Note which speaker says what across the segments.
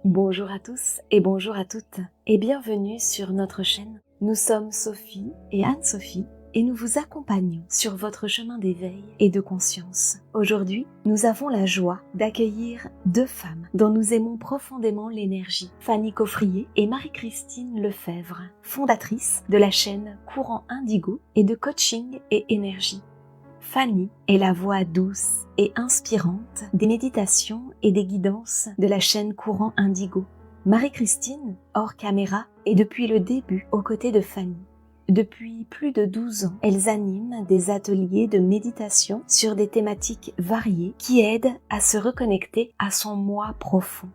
Speaker 1: Bonjour à tous et bonjour à toutes et bienvenue sur notre chaîne. Nous sommes Sophie et Anne-Sophie et nous vous accompagnons sur votre chemin d'éveil et de conscience. Aujourd'hui, nous avons la joie d'accueillir deux femmes dont nous aimons profondément l'énergie. Fanny Coffrier et Marie-Christine Lefebvre, fondatrices de la chaîne Courant Indigo et de coaching et énergie. Fanny est la voix douce et inspirante des méditations et des guidances de la chaîne Courant Indigo. Marie-Christine, hors caméra, est depuis le début aux côtés de Fanny. Depuis plus de 12 ans, elles animent des ateliers de méditation sur des thématiques variées qui aident à se reconnecter à son moi profond.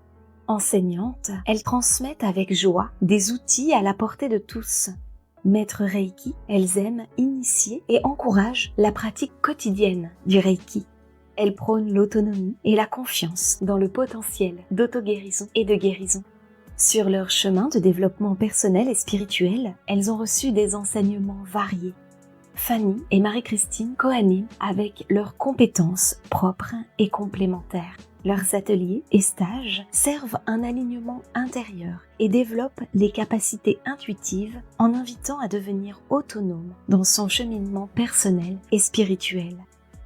Speaker 1: Enseignantes, elles transmettent avec joie des outils à la portée de tous. Maître Reiki, elles aiment initier et encouragent la pratique quotidienne du Reiki. Elles prônent l'autonomie et la confiance dans le potentiel d'auto-guérison et de guérison. Sur leur chemin de développement personnel et spirituel, elles ont reçu des enseignements variés. Fanny et Marie-Christine coaniment avec leurs compétences propres et complémentaires. Leurs ateliers et stages servent un alignement intérieur et développent les capacités intuitives en invitant à devenir autonome dans son cheminement personnel et spirituel.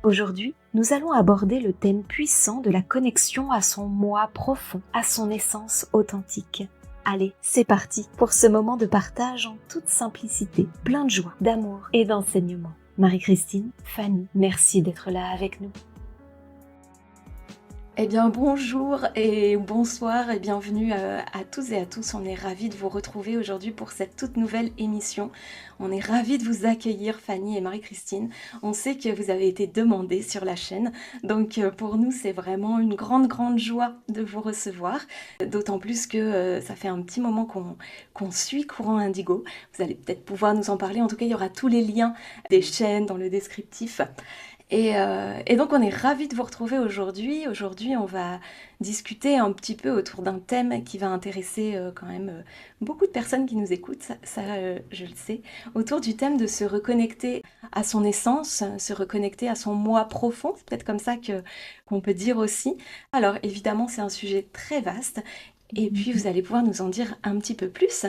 Speaker 1: Aujourd'hui, nous allons aborder le thème puissant de la connexion à son moi profond, à son essence authentique. Allez, c'est parti pour ce moment de partage en toute simplicité, plein de joie, d'amour et d'enseignement. Marie-Christine, Fanny, merci d'être là avec nous.
Speaker 2: Eh bien bonjour et bonsoir et bienvenue à tous et à tous. On est ravis de vous retrouver aujourd'hui pour cette toute nouvelle émission. On est ravis de vous accueillir Fanny et Marie-Christine. On sait que vous avez été demandées sur la chaîne, donc pour nous c'est vraiment une grande joie de vous recevoir. D'autant plus que ça fait un petit moment qu'on suit Courant Indigo. Vous allez peut-être pouvoir nous en parler. En tout cas il y aura tous les liens des chaînes dans le descriptif. Et donc on est ravis de vous retrouver aujourd'hui. Aujourd'hui on va discuter un petit peu autour d'un thème qui va intéresser quand même beaucoup de personnes qui nous écoutent, je le sais, autour du thème de se reconnecter à son essence, se reconnecter à son moi profond, c'est peut-être comme ça qu'on peut dire aussi. Alors évidemment c'est un sujet très vaste et puis vous allez pouvoir nous en dire un petit peu plus,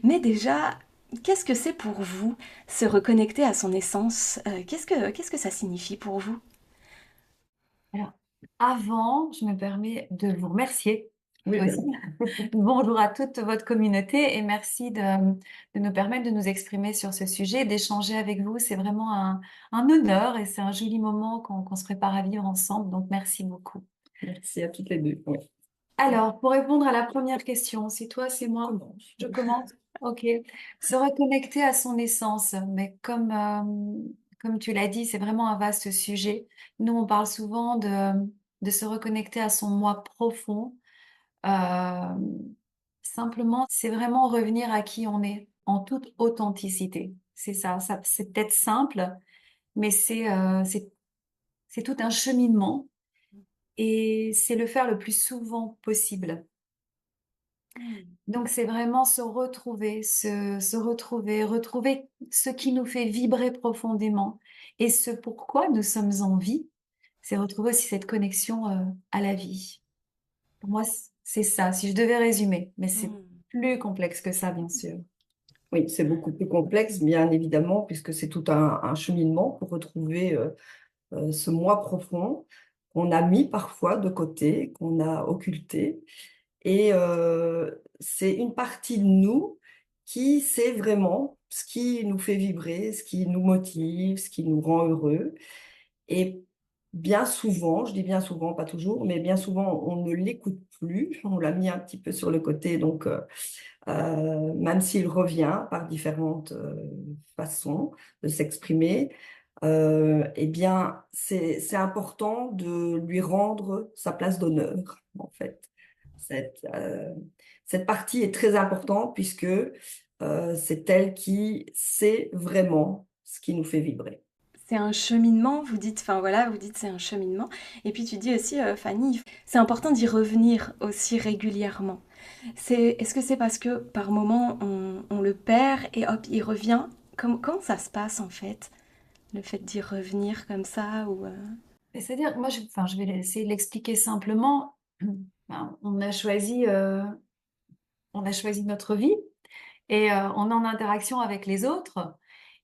Speaker 2: mais déjà... Qu'est-ce que c'est pour vous, se reconnecter à son essence? Qu'est-ce que ça signifie pour vous?
Speaker 3: Alors, avant, je me permets de vous remercier,
Speaker 2: Oui,
Speaker 3: toi aussi. Bonjour à toute votre communauté et merci de nous permettre de nous exprimer sur ce sujet, d'échanger avec vous. C'est vraiment un honneur et c'est un joli moment qu'on se prépare à vivre ensemble. Donc, merci beaucoup.
Speaker 2: Merci à toutes les deux. Oui.
Speaker 3: Alors, pour répondre à la première question, c'est toi, c'est moi? Je commence. Ok. Se reconnecter à son essence. Mais comme tu l'as dit, c'est vraiment un vaste sujet. Nous, on parle souvent de se reconnecter à son moi profond. Euh, Simplement, c'est vraiment revenir à qui on est en toute authenticité. C'est ça. C'est peut-être simple, mais c'est tout un cheminement et c'est le faire le plus souvent possible. Donc, c'est vraiment se retrouver, retrouver ce qui nous fait vibrer profondément et ce pourquoi nous sommes en vie. C'est retrouver aussi cette connexion à la vie. Pour moi, c'est ça, si je devais résumer. Mais c'est plus complexe que ça, bien sûr.
Speaker 4: Oui, c'est beaucoup plus complexe, bien évidemment, puisque c'est tout un cheminement pour retrouver ce moi profond qu'on a mis parfois de côté, qu'on a occulté. Et c'est une partie de nous qui sait vraiment ce qui nous fait vibrer, ce qui nous motive, ce qui nous rend heureux. Et bien souvent, je dis bien souvent, pas toujours, mais bien souvent, on ne l'écoute plus. On l'a mis un petit peu sur le côté, donc même s'il revient par différentes façons de s'exprimer, eh bien, c'est important de lui rendre sa place d'honneur, en fait. Cette partie est très importante puisque c'est elle qui sait vraiment ce qui nous fait vibrer.
Speaker 2: C'est un cheminement, vous dites, enfin voilà, vous dites c'est un cheminement. Et puis tu dis aussi, Fanny, c'est important d'y revenir aussi régulièrement. Est-ce que c'est parce que par moment on le perd et hop, il revient? Comment ça se passe en fait, le fait d'y revenir comme ça ou
Speaker 3: Et c'est-à-dire, moi, enfin, je vais essayer de l'expliquer simplement. ben, on a choisi notre vie et on est en interaction avec les autres.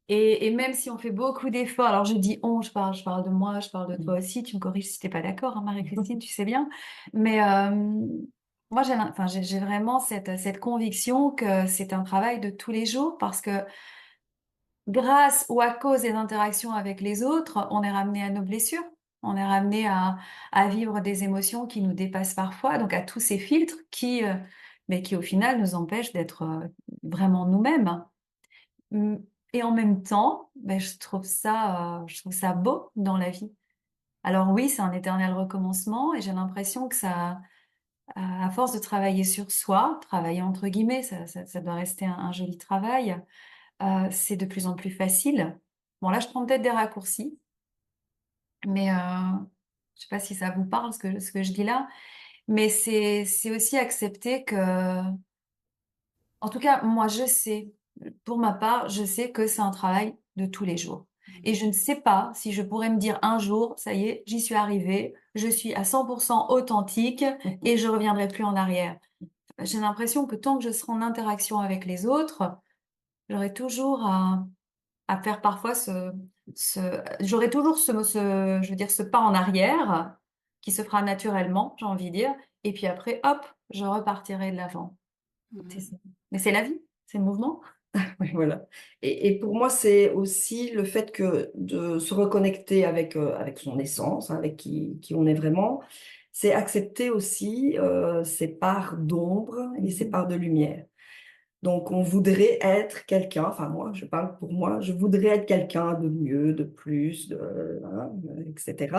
Speaker 3: Et même si on fait beaucoup d'efforts, alors je dis on, je parle de moi, je parle de toi aussi, tu me corriges si t'es pas d'accord, hein, Marie-Christine, tu sais bien. Mais moi, j'ai vraiment cette conviction que c'est un travail de tous les jours parce que grâce ou à cause des interactions avec les autres, on est ramené à nos blessures. On est ramené à vivre des émotions qui nous dépassent parfois, donc à tous ces filtres mais qui au final nous empêchent d'être vraiment nous-mêmes. Mm. Et en même temps, ben, je trouve ça beau dans la vie. Alors oui, c'est un éternel recommencement et j'ai l'impression que à force de travailler sur soi, travailler entre guillemets, ça doit rester un joli travail, c'est de plus en plus facile. Bon, là, je prends peut-être des raccourcis, mais je sais pas si ça vous parle ce que je dis là, mais c'est aussi accepter que, en tout cas, moi, je sais, pour ma part, je sais que c'est un travail de tous les jours. Et je ne sais pas si je pourrais me dire un jour, ça y est, j'y suis arrivée, je suis à 100% authentique et je reviendrai plus en arrière. J'ai l'impression que tant que je serai en interaction avec les autres, j'aurai toujours à faire parfois j'aurai toujours je veux dire, ce pas en arrière qui se fera naturellement, j'ai envie de dire. Et puis après, hop, je repartirai de l'avant. C'est ça. Mais c'est la vie, c'est le mouvement.
Speaker 4: Oui, voilà. Et pour moi, c'est aussi le fait que de se reconnecter avec son essence, hein, avec qui on est vraiment, c'est accepter aussi ses parts d'ombre et ses parts de lumière. Donc, on voudrait être quelqu'un, enfin moi, je parle pour moi, je voudrais être quelqu'un de mieux, de plus, hein, etc.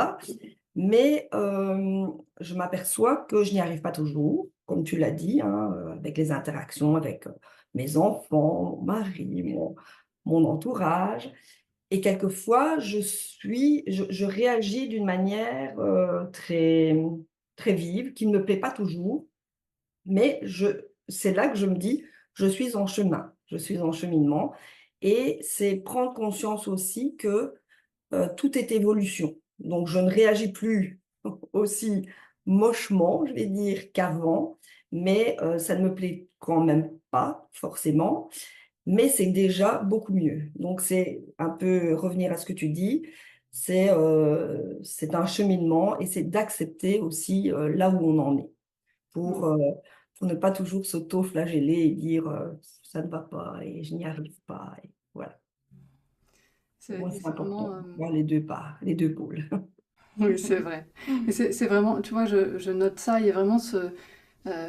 Speaker 4: Mais je m'aperçois que je n'y arrive pas toujours, comme tu l'as dit, hein, avec les interactions avec mes enfants, mon mari, mon entourage. Et quelquefois, je réagis d'une manière très vive, qui ne me plaît pas toujours, mais c'est là que je me dis, je suis en chemin, je suis en cheminement. Et c'est prendre conscience aussi que tout est évolution. Donc, je ne réagis plus aussi mochement, je vais dire, qu'avant, mais ça ne me plaît quand même pas forcément, mais c'est déjà beaucoup mieux. Donc, c'est un peu revenir à ce que tu dis, c'est un cheminement et c'est d'accepter aussi là où on en est pour, euh, pour ne pas toujours s'auto-flageller et dire ça ne va pas et je n'y arrive pas. Et voilà. Pour moi, c'est
Speaker 2: C'est
Speaker 4: important,
Speaker 2: vraiment...
Speaker 4: voir les deux parts, les deux pôles.
Speaker 2: Oui, c'est vrai. Et c'est vraiment, tu vois, je note ça, il y a vraiment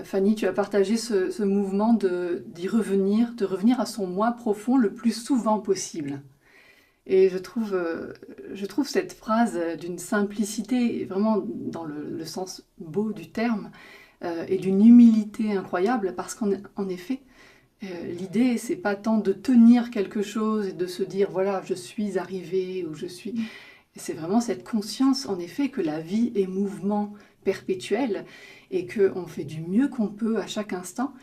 Speaker 2: Fanny, tu as partagé ce mouvement d'y revenir, de revenir à son moi profond le plus souvent possible. Et je trouve cette phrase d'une simplicité, vraiment dans le sens beau du terme, et d'une humilité incroyable, parce qu'en effet, l'idée, c'est pas tant de tenir quelque chose et de se dire, voilà, je suis arrivé ou je suis... C'est vraiment cette conscience, en effet, que la vie est mouvement perpétuel et qu'on fait du mieux qu'on peut à chaque instant.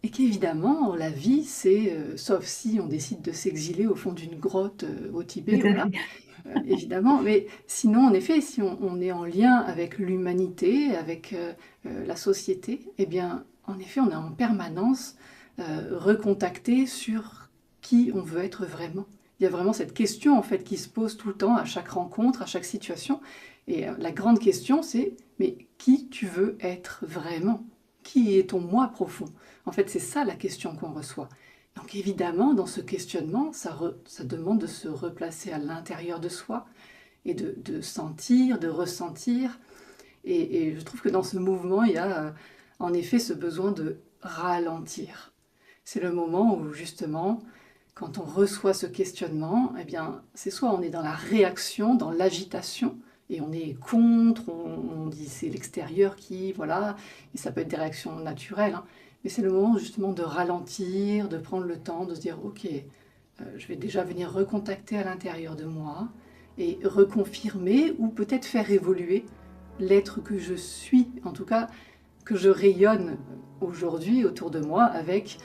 Speaker 2: Et qu'évidemment, la vie, c'est, sauf si on décide de s'exiler au fond d'une grotte au Tibet,
Speaker 3: Tout à
Speaker 2: voilà,
Speaker 3: fait.
Speaker 2: évidemment. Mais sinon, en effet, si on est en lien avec l'humanité, avec la société, eh bien, en effet, on est en permanence recontacté sur qui on veut être vraiment. Il y a vraiment cette question en fait qui se pose tout le temps à chaque rencontre, à chaque situation. Et la grande question, c'est mais qui tu veux être vraiment? Qui est ton moi profond? En fait, c'est ça la question qu'on reçoit. Donc évidemment, dans ce questionnement, ça demande de se replacer à l'intérieur de soi et de sentir, de ressentir. Et je trouve que dans ce mouvement, il y a en effet ce besoin de ralentir. C'est le moment où justement, quand on reçoit ce questionnement, eh bien, c'est soit on est dans la réaction, dans l'agitation, et on est contre, on dit c'est l'extérieur qui, voilà, et ça peut être des réactions naturelles, hein, mais c'est le moment justement de ralentir, de prendre le temps, de se dire, ok, je vais déjà venir recontacter à l'intérieur de moi, et reconfirmer, ou peut-être faire évoluer l'être que je suis, en tout cas, que je rayonne aujourd'hui autour de moi avec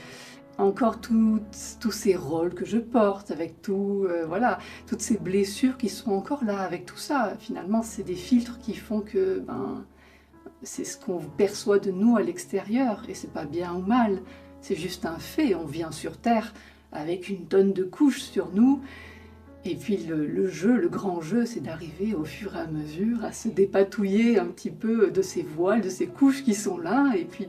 Speaker 2: encore tous ces rôles que je porte, avec voilà, toutes ces blessures qui sont encore là, avec tout ça. Finalement, c'est des filtres qui font que
Speaker 5: c'est ce qu'on perçoit de nous à l'extérieur, et c'est pas bien ou mal, c'est juste un fait. On vient sur Terre avec une tonne de couches sur nous, et puis le jeu, le grand jeu, c'est d'arriver au fur et à mesure à se dépatouiller un petit peu de ces voiles, de ces couches qui sont là, et puis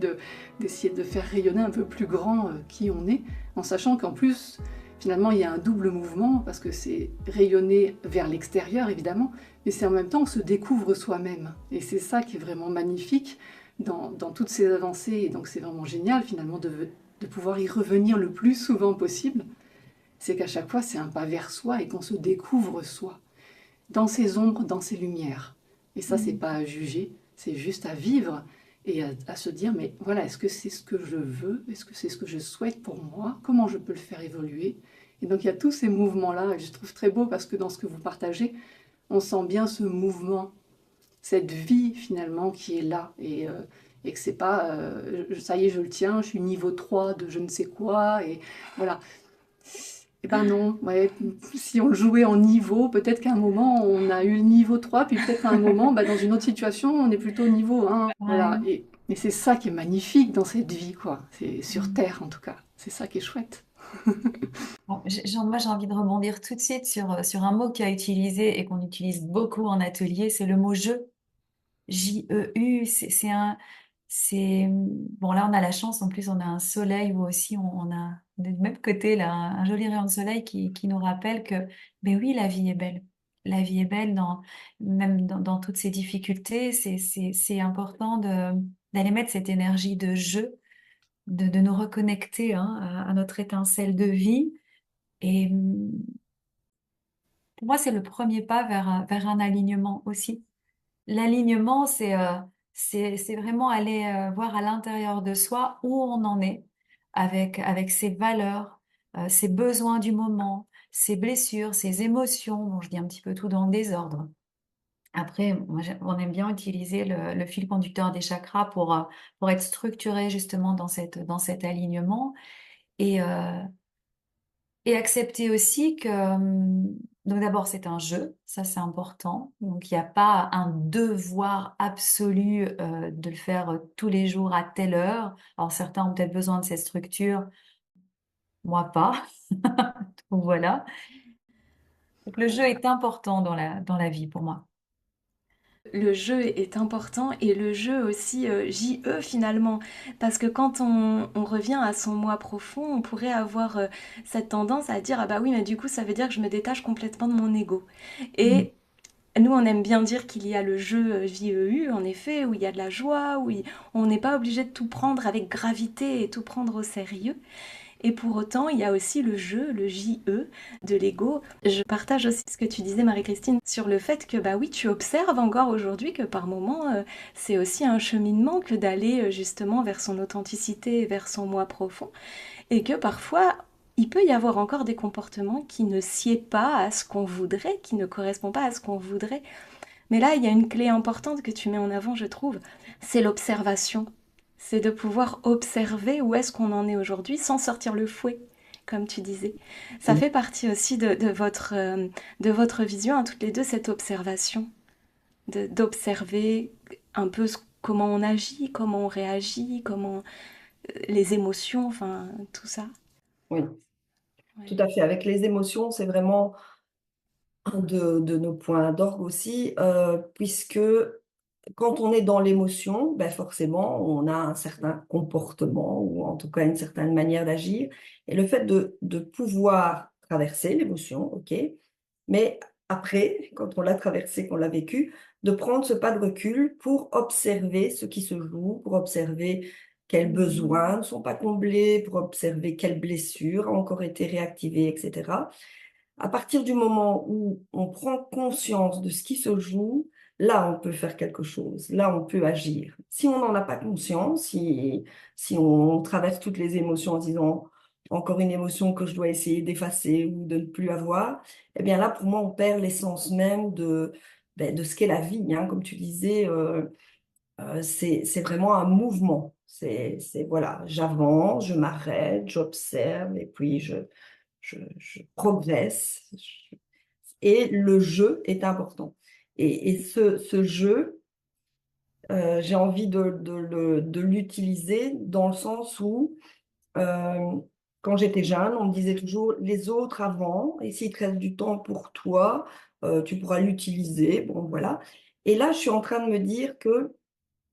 Speaker 5: d'essayer de faire rayonner un peu plus grand qui on est, en sachant qu'en plus, finalement, il y a un double mouvement, parce que c'est rayonner vers l'extérieur, évidemment, mais c'est en même temps, on se découvre soi-même. Et c'est ça qui est vraiment magnifique dans toutes ces avancées, et donc c'est vraiment génial, finalement, de pouvoir y revenir le plus souvent possible. C'est qu'à chaque fois, c'est un pas vers soi et qu'on se découvre soi, dans ses ombres, dans ses lumières. Et ça, c'est pas à juger, c'est juste à vivre et à se dire, mais voilà, est-ce que c'est ce que je veux? Est-ce que c'est ce que je souhaite pour moi? Comment je peux le faire évoluer? Et donc, il y a tous ces mouvements-là, et je trouve très beau parce que dans ce que vous partagez, on sent bien ce mouvement, cette vie finalement qui est là. Et que c'est pas, ça y est, je le tiens, je suis niveau 3 de je ne sais quoi, et voilà. Eh ben non, ouais, si on le jouait en niveau, peut-être qu'à un moment on a eu le niveau 3, puis peut-être à un moment, bah, dans une autre situation, on est plutôt au niveau 1. Voilà.
Speaker 3: Ouais.
Speaker 5: Et c'est ça qui est magnifique dans cette vie, quoi. C'est sur
Speaker 3: Mm.
Speaker 5: Terre en tout cas. C'est ça qui est chouette.
Speaker 3: Bon, moi, j'ai envie de rebondir tout de suite sur un mot qui a utilisé et qu'on utilise beaucoup en atelier, c'est le mot jeu. J-E-U, bon, là, on a la chance, en plus, on a un soleil où aussi on a du même côté, là, un joli rayon de soleil qui nous rappelle que, ben oui, la vie est belle. La vie est belle même dans toutes ces difficultés. C'est important d'aller mettre cette énergie de jeu, de nous reconnecter, hein, à notre étincelle de vie. Et pour moi, c'est le premier pas vers un alignement aussi. L'alignement, c'est vraiment aller voir à l'intérieur de soi où on en est avec ses valeurs, ses besoins du moment, ses blessures, ses émotions. Bon, je dis un petit peu tout dans le désordre. Après, on aime bien utiliser le fil conducteur des chakras pour être structuré justement dans cet alignement. Et, euh, et accepter aussi que, donc d'abord, c'est un jeu, ça c'est important. Donc il n'y a pas un devoir absolu de le faire tous les jours à telle heure. Alors certains ont peut-être besoin de cette structure, moi pas. Donc voilà. Donc le jeu est important dans la vie pour moi.
Speaker 2: Le jeu est important et le jeu aussi, J-E finalement, parce que quand on revient à son moi profond, on pourrait avoir cette tendance à dire ah bah oui mais du coup ça veut dire que je me détache complètement de mon ego.
Speaker 3: Mm.
Speaker 2: Et nous on aime bien dire qu'il y a le jeu J-E-U en effet, où il y a de la joie, on n'est pas obligé de tout prendre avec gravité et tout prendre au sérieux. Et pour autant, il y a aussi le jeu, le JE de l'ego. Je partage aussi ce que tu disais, Marie-Christine, sur le fait que, bah oui, tu observes encore aujourd'hui que par moments, c'est aussi un cheminement que d'aller justement vers son authenticité et vers son moi profond. Et que parfois, il peut y avoir encore des comportements qui ne sied pas à ce qu'on voudrait, qui ne correspondent pas à ce qu'on voudrait. Mais là, il y a une clé importante que tu mets en avant, je trouve, c'est l'observation. C'est de pouvoir observer où est-ce qu'on en est aujourd'hui sans sortir le fouet, comme tu disais. Ça fait partie aussi de votre vision à toutes les deux, cette observation, d'observer un peu comment on agit, comment on réagit, comment les émotions, enfin tout ça.
Speaker 4: Oui,
Speaker 2: Ouais.
Speaker 4: tout à fait. Avec les émotions, c'est vraiment un de nos points d'orgue aussi, puisque quand on est dans l'émotion, ben forcément, on a un certain comportement ou en tout cas une certaine manière d'agir. Et le fait de pouvoir traverser l'émotion, ok, mais après, quand on l'a traversé, qu'on l'a vécu, de prendre ce pas de recul pour observer ce qui se joue, pour observer quels besoins ne sont pas comblés, pour observer quelles blessures ont encore été réactivées, etc. À partir du moment où on prend conscience de ce qui se joue, là, on peut faire quelque chose, là, on peut agir. Si on n'en a pas conscience, si on traverse toutes les émotions en disant encore une émotion que je dois essayer d'effacer ou de ne plus avoir, eh bien là, pour moi, on perd l'essence même de ce qu'est la vie, hein. Comme tu disais, c'est vraiment un mouvement. Voilà, j'avance, je m'arrête, j'observe et puis je progresse. Et le jeu est important. Et ce jeu, j'ai envie de l'utiliser dans le sens où, euh, quand j'étais jeune, on me disait toujours les autres avant, et s'il te reste du temps pour toi, tu pourras l'utiliser. Bon, voilà. Et là, je suis en train de me dire que,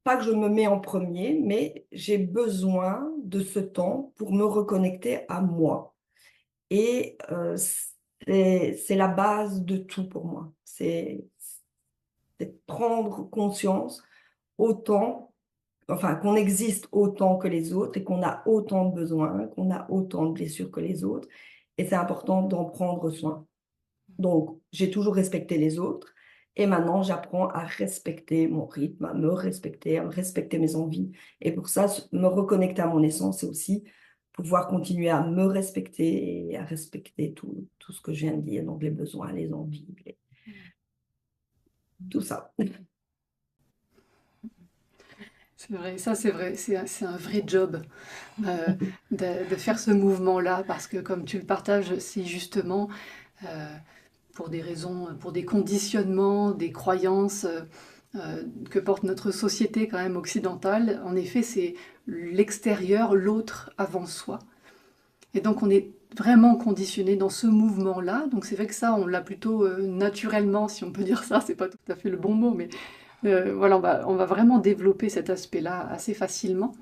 Speaker 4: pas que je me mets en premier, mais j'ai besoin de ce temps pour me reconnecter à moi. Et c'est la base de tout pour moi. C'est prendre conscience autant, enfin, qu'on existe autant que les autres et qu'on a autant de besoins, qu'on a autant de blessures que les autres. Et c'est important d'en prendre soin. Donc, j'ai toujours respecté les autres. Et maintenant, j'apprends à respecter mon rythme, à me respecter mes envies. Et pour ça, me reconnecter à mon essence, c'est aussi pouvoir continuer à me respecter et à respecter tout ce que je viens de dire. Donc, les besoins, les envies, tout ça.
Speaker 5: C'est vrai, ça c'est vrai, c'est un vrai job de faire ce mouvement-là, parce que comme tu le partages, c'est justement euh, pour des raisons, pour des conditionnements, des croyances que porte notre société quand même occidentale. En effet, c'est l'extérieur, l'autre avant soi. Et donc on est vraiment conditionné dans ce mouvement-là. Donc c'est vrai que ça, on l'a plutôt naturellement, si on peut dire ça, c'est pas tout à fait le bon mot, mais voilà, on va vraiment développer cet aspect-là assez facilement.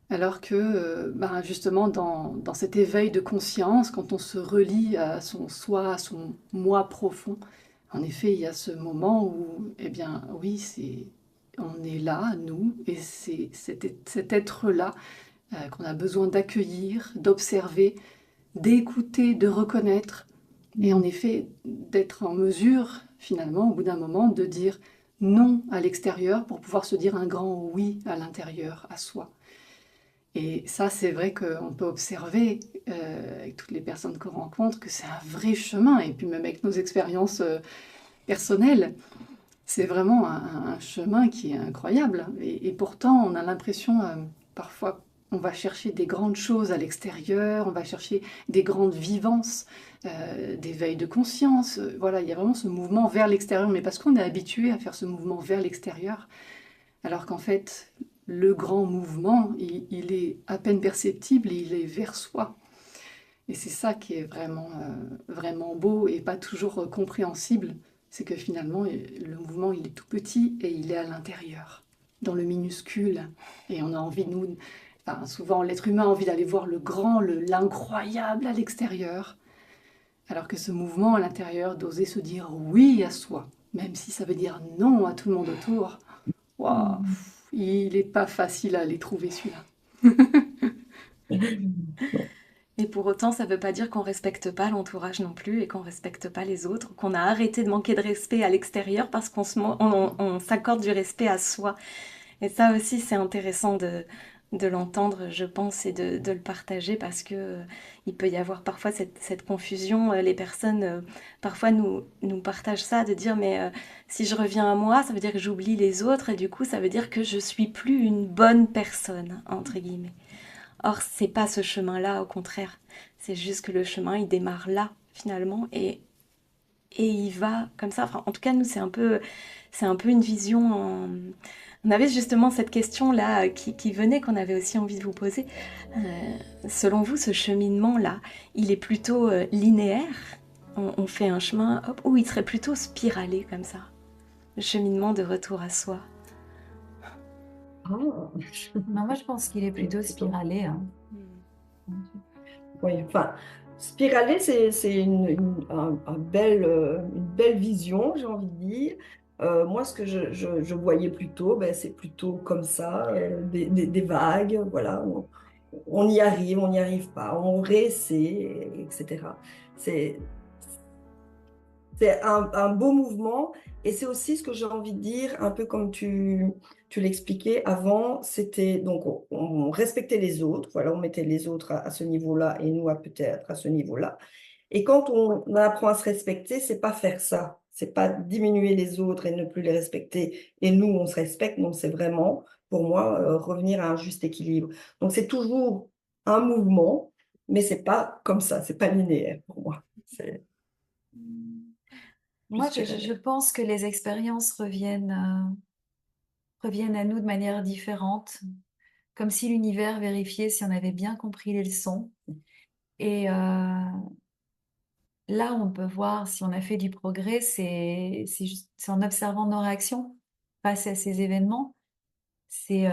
Speaker 5: Alors que ben, justement dans cet éveil de conscience, quand on se relie à son soi, à son moi profond, en effet, il y a ce moment où, eh bien oui, on est là, nous, et c'est cet être-là qu'on a besoin d'accueillir, d'observer, d'écouter, de reconnaître, et en effet d'être en mesure, finalement, au bout d'un moment, de dire non à l'extérieur pour pouvoir se dire un grand oui à l'intérieur, à soi. Et ça, c'est vrai qu'on peut observer avec toutes les personnes qu'on rencontre que c'est un vrai chemin, et puis même avec nos expériences personnelles, c'est vraiment un chemin qui est incroyable. Et pourtant, on a l'impression, parfois, on va chercher des grandes choses à l'extérieur, on va chercher des grandes vivances, d'éveil de conscience. Voilà, il y a vraiment ce mouvement vers l'extérieur, mais parce qu'on est habitué à faire ce mouvement vers l'extérieur, alors qu'en fait, le grand mouvement, il est à peine perceptible et il est vers soi. Et c'est ça qui est vraiment, vraiment beau et pas toujours compréhensible. C'est que finalement, le mouvement, il est tout petit et il est à l'intérieur, dans le minuscule. Et on a envie, nous, enfin, souvent l'être humain a envie d'aller voir le grand, l'incroyable à l'extérieur. Alors que ce mouvement à l'intérieur, d'oser se dire oui à soi, même si ça veut dire non à tout le monde autour, waouh, il n'est pas facile à aller trouver celui-là.
Speaker 2: Et pour autant, ça ne veut pas dire qu'on respecte pas l'entourage non plus et qu'on respecte pas les autres, qu'on a arrêté de manquer de respect à l'extérieur parce on s'accorde du respect à soi. Et ça aussi, c'est intéressant de l'entendre, je pense, et de le partager parce que il peut y avoir parfois cette confusion. Les personnes, parfois, nous partagent ça, de dire, mais si je reviens à moi, ça veut dire que j'oublie les autres et du coup, ça veut dire que je suis plus une bonne personne, entre guillemets. Or, c'est pas ce chemin-là, au contraire. C'est juste que le chemin, il démarre là, finalement, et il va comme ça. Enfin, en tout cas, nous, c'est un peu une vision. On avait justement cette question-là qui venait, qu'on avait aussi envie de vous poser. Selon vous, ce cheminement-là, il est plutôt linéaire? On fait un chemin, hop, ou il serait plutôt spiralé comme ça? Le cheminement de retour à soi.
Speaker 4: Ah,
Speaker 3: Non, moi, je pense qu'il est plutôt spiralé, hein.
Speaker 4: oui, enfin, spiraler, c'est une belle vision, j'ai envie de dire. Moi, ce que je voyais plutôt, ben, c'est plutôt comme ça, des vagues, voilà. On y arrive, on n'y arrive pas, on réessaie, etc. C'est, c'est un beau mouvement et c'est aussi ce que j'ai envie de dire, un peu comme tu l'expliquais avant, c'était donc on respectait les autres, voilà, on mettait les autres à ce niveau-là et nous à peut-être à ce niveau-là. Et quand on apprend à se respecter, c'est pas faire ça, c'est pas diminuer les autres et ne plus les respecter et nous on se respecte, non, c'est vraiment pour moi revenir à un juste équilibre. Donc c'est toujours un mouvement, mais c'est pas comme ça, c'est pas linéaire pour moi. C'est plus
Speaker 3: Moi, je
Speaker 4: spiralé.
Speaker 3: pense que les expériences reviennent à nous de manière différente, comme si l'univers vérifiait si on avait bien compris les leçons. Et là, on peut voir si on a fait du progrès, c'est en observant nos réactions face à ces événements. C'est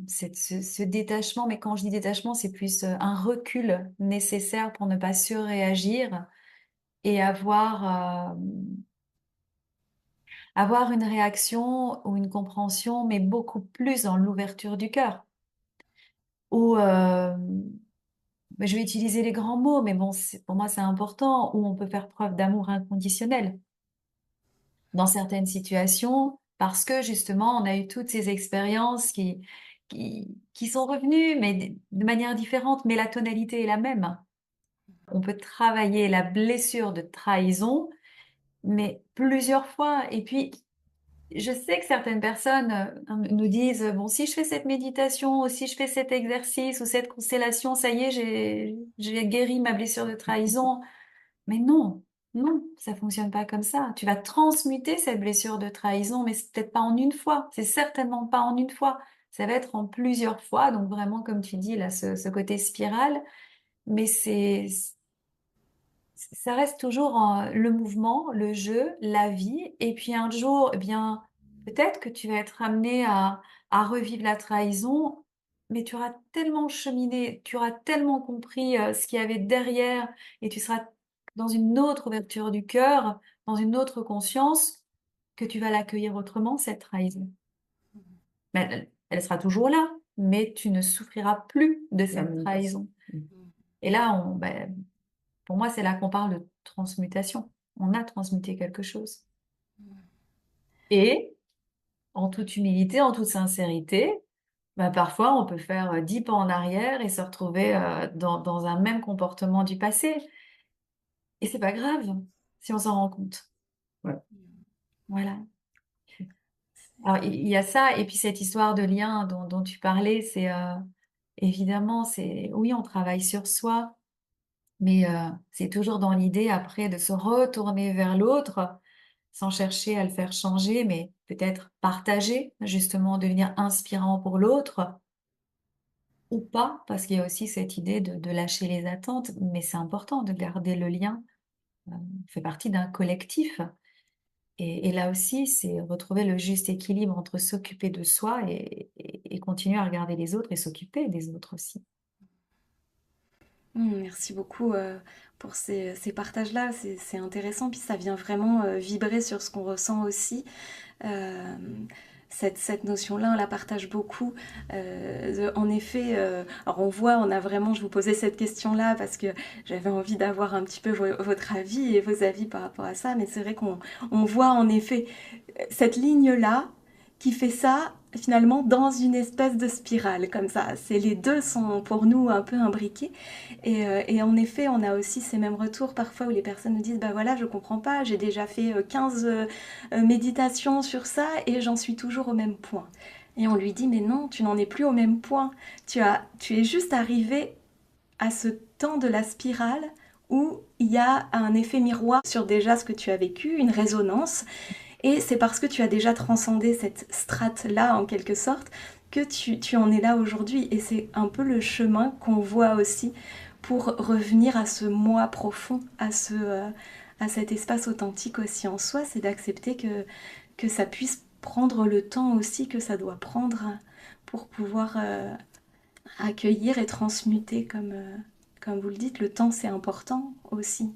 Speaker 3: ce détachement, mais quand je dis détachement, c'est plus un recul nécessaire pour ne pas surréagir et avoir une réaction ou une compréhension, mais beaucoup plus dans l'ouverture du cœur. Ou je vais utiliser les grands mots, mais bon, pour moi c'est important, où on peut faire preuve d'amour inconditionnel dans certaines situations, parce que justement on a eu toutes ces expériences qui sont revenues, mais de manière différente, mais la tonalité est la même. On peut travailler la blessure de trahison, mais plusieurs fois. Et puis, je sais que certaines personnes nous disent, bon, si je fais cette méditation, ou si je fais cet exercice, ou cette constellation, ça y est, j'ai guéri ma blessure de trahison. Mais non, non, ça fonctionne pas comme ça. Tu vas transmuter cette blessure de trahison, mais c'est peut-être pas en une fois. C'est certainement pas en une fois. Ça va être en plusieurs fois. Donc vraiment, comme tu dis, là, ce côté spirale. Mais ça reste toujours le mouvement, le jeu, la vie. Et puis un jour, eh bien, peut-être que tu vas être amené à revivre la trahison, mais tu auras tellement cheminé, tu auras tellement compris ce qu'il y avait derrière, et tu seras dans une autre ouverture du cœur, dans une autre conscience, que tu vas l'accueillir autrement, cette trahison. Mais elle sera toujours là, mais tu ne souffriras plus de
Speaker 4: La
Speaker 3: cette
Speaker 4: même
Speaker 3: trahison.
Speaker 4: façon.
Speaker 3: Et là, pour moi, c'est là qu'on parle de transmutation. On a transmuté quelque chose. Et en toute humilité, en toute sincérité, parfois on peut faire 10 pas en arrière et se retrouver dans un même comportement du passé. Et c'est pas grave si on s'en rend compte.
Speaker 4: Ouais.
Speaker 3: Voilà. Alors il y a ça, et puis cette histoire de lien dont tu parlais, c'est évidemment, oui, on travaille sur soi, mais c'est toujours dans l'idée après de se retourner vers l'autre sans chercher à le faire changer, mais peut-être partager, justement devenir inspirant pour l'autre, ou pas, parce qu'il y a aussi cette idée de lâcher les attentes, mais c'est important de garder le lien, on fait partie d'un collectif. Et là aussi, c'est retrouver le juste équilibre entre s'occuper de soi et continuer à regarder les autres et s'occuper des autres aussi.
Speaker 2: Merci beaucoup pour ces partages-là, c'est intéressant, puis ça vient vraiment vibrer sur ce qu'on ressent aussi. Euh, cette notion-là, on la partage beaucoup. En effet, alors on a vraiment, je vous posais cette question-là parce que j'avais envie d'avoir un petit peu votre avis et vos avis par rapport à ça, mais c'est vrai qu'on voit en effet cette ligne-là qui fait ça finalement dans une espèce de spirale comme ça. C'est les deux sont pour nous un peu imbriqués et en effet on a aussi ces mêmes retours parfois où les personnes nous disent bah voilà je comprends pas, j'ai déjà fait 15 méditations sur ça et j'en suis toujours au même point. Et on lui dit mais non tu n'en es plus au même point, tu es juste arrivé à ce temps de la spirale où il y a un effet miroir sur déjà ce que tu as vécu, une résonance. Et c'est parce que tu as déjà transcendé cette strate-là, en quelque sorte, que tu en es là aujourd'hui. Et c'est un peu le chemin qu'on voit aussi pour revenir à ce moi profond, à cet espace authentique aussi en soi. C'est d'accepter que ça puisse prendre le temps aussi que ça doit prendre pour pouvoir accueillir et transmuter, comme vous le dites. Le temps, c'est important aussi.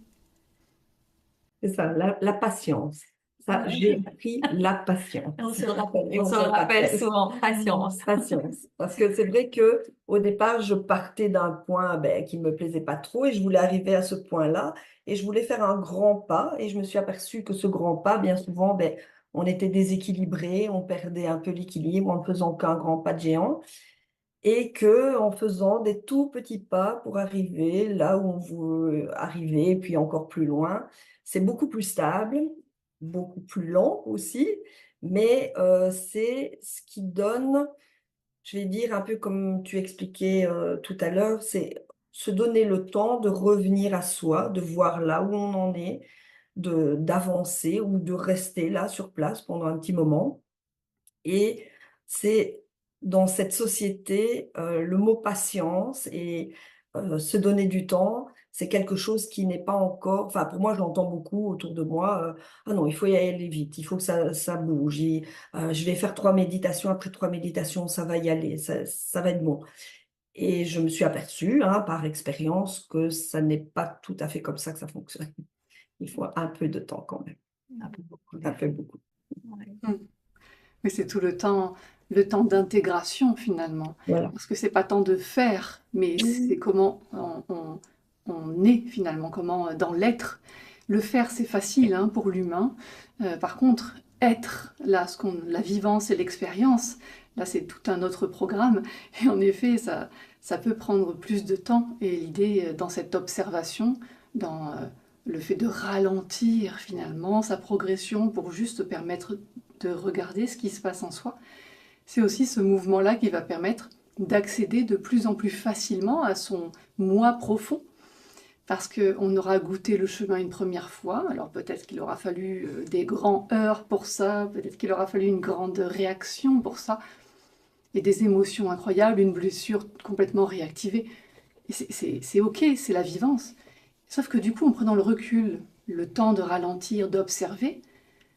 Speaker 4: C'est ça, la patience. Ça,
Speaker 3: Ouais.
Speaker 4: j'ai appris la patience.
Speaker 3: On se le rappelle,
Speaker 4: Et
Speaker 3: on se le rappelle souvent,
Speaker 4: Mm.
Speaker 3: patience.
Speaker 4: Patience. Parce que c'est vrai que au départ, je partais d'un point qui me plaisait pas trop et je voulais arriver à ce point-là et je voulais faire un grand pas et je me suis aperçue que ce grand pas, bien souvent, on était déséquilibré, on perdait un peu l'équilibre en ne faisant qu'un grand pas de géant et que en faisant des tout petits pas pour arriver là où on veut arriver, et puis encore plus loin, c'est beaucoup plus stable, beaucoup plus lent aussi, mais c'est ce qui donne, je vais dire un peu comme tu expliquais tout à l'heure, c'est se donner le temps de revenir à soi, de voir là où on en est, d'avancer ou de rester là sur place pendant un petit moment Et c'est dans cette société, le mot patience et se donner du temps, c'est quelque chose qui n'est pas encore, enfin pour moi, je l'entends beaucoup autour de moi, «Ah non, il faut y aller vite, il faut que ça bouge et je vais faire 3 méditations, après 3 méditations, ça va y aller, ça va être bon». Et je me suis aperçue, hein, par expérience, que ça n'est pas tout à fait comme ça que ça fonctionne. Il faut un peu de temps quand même,
Speaker 3: Un peu beaucoup
Speaker 4: un peu
Speaker 3: d'efforts.
Speaker 4: beaucoup.
Speaker 3: Ouais.
Speaker 5: Mm. Mais c'est tout le temps d'intégration finalement.
Speaker 4: Voilà.
Speaker 5: Parce que c'est pas tant de faire, mais c'est
Speaker 4: Mmh.
Speaker 5: comment on est finalement, comment dans l'être. Le faire, c'est facile hein, pour l'humain. Par contre, être, là, la vivance et l'expérience, là, c'est tout un autre programme. Et en effet, ça peut prendre plus de temps. Et l'idée, dans cette observation, dans le fait de ralentir finalement sa progression pour juste permettre de regarder ce qui se passe en soi, c'est aussi ce mouvement-là qui va permettre d'accéder de plus en plus facilement à son moi profond, parce qu'on aura goûté le chemin une première fois, alors peut-être qu'il aura fallu des grands heurts pour ça, peut-être qu'il aura fallu une grande réaction pour ça, et des émotions incroyables, une blessure complètement réactivée. Et c'est ok, c'est la vivance. Sauf que du coup, en prenant le recul, le temps de ralentir, d'observer,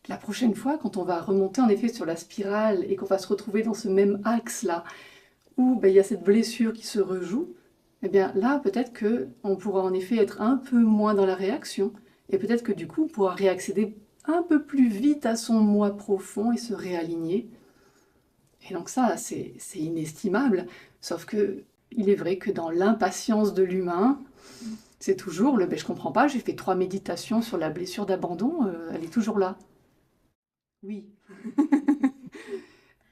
Speaker 5: la prochaine fois, quand on va remonter en effet sur la spirale et qu'on va se retrouver dans ce même axe-là, où ben, il y a cette blessure qui se rejoue, eh bien là, peut-être qu'on pourra en effet être un peu moins dans la réaction, et peut-être que du coup, on pourra réaccéder un peu plus vite à son moi profond et se réaligner. Et donc ça, c'est inestimable, sauf que il est vrai que dans l'impatience de l'humain, c'est toujours le ben, je comprends pas, j'ai fait 3 méditations sur la blessure d'abandon, elle est toujours là. Oui.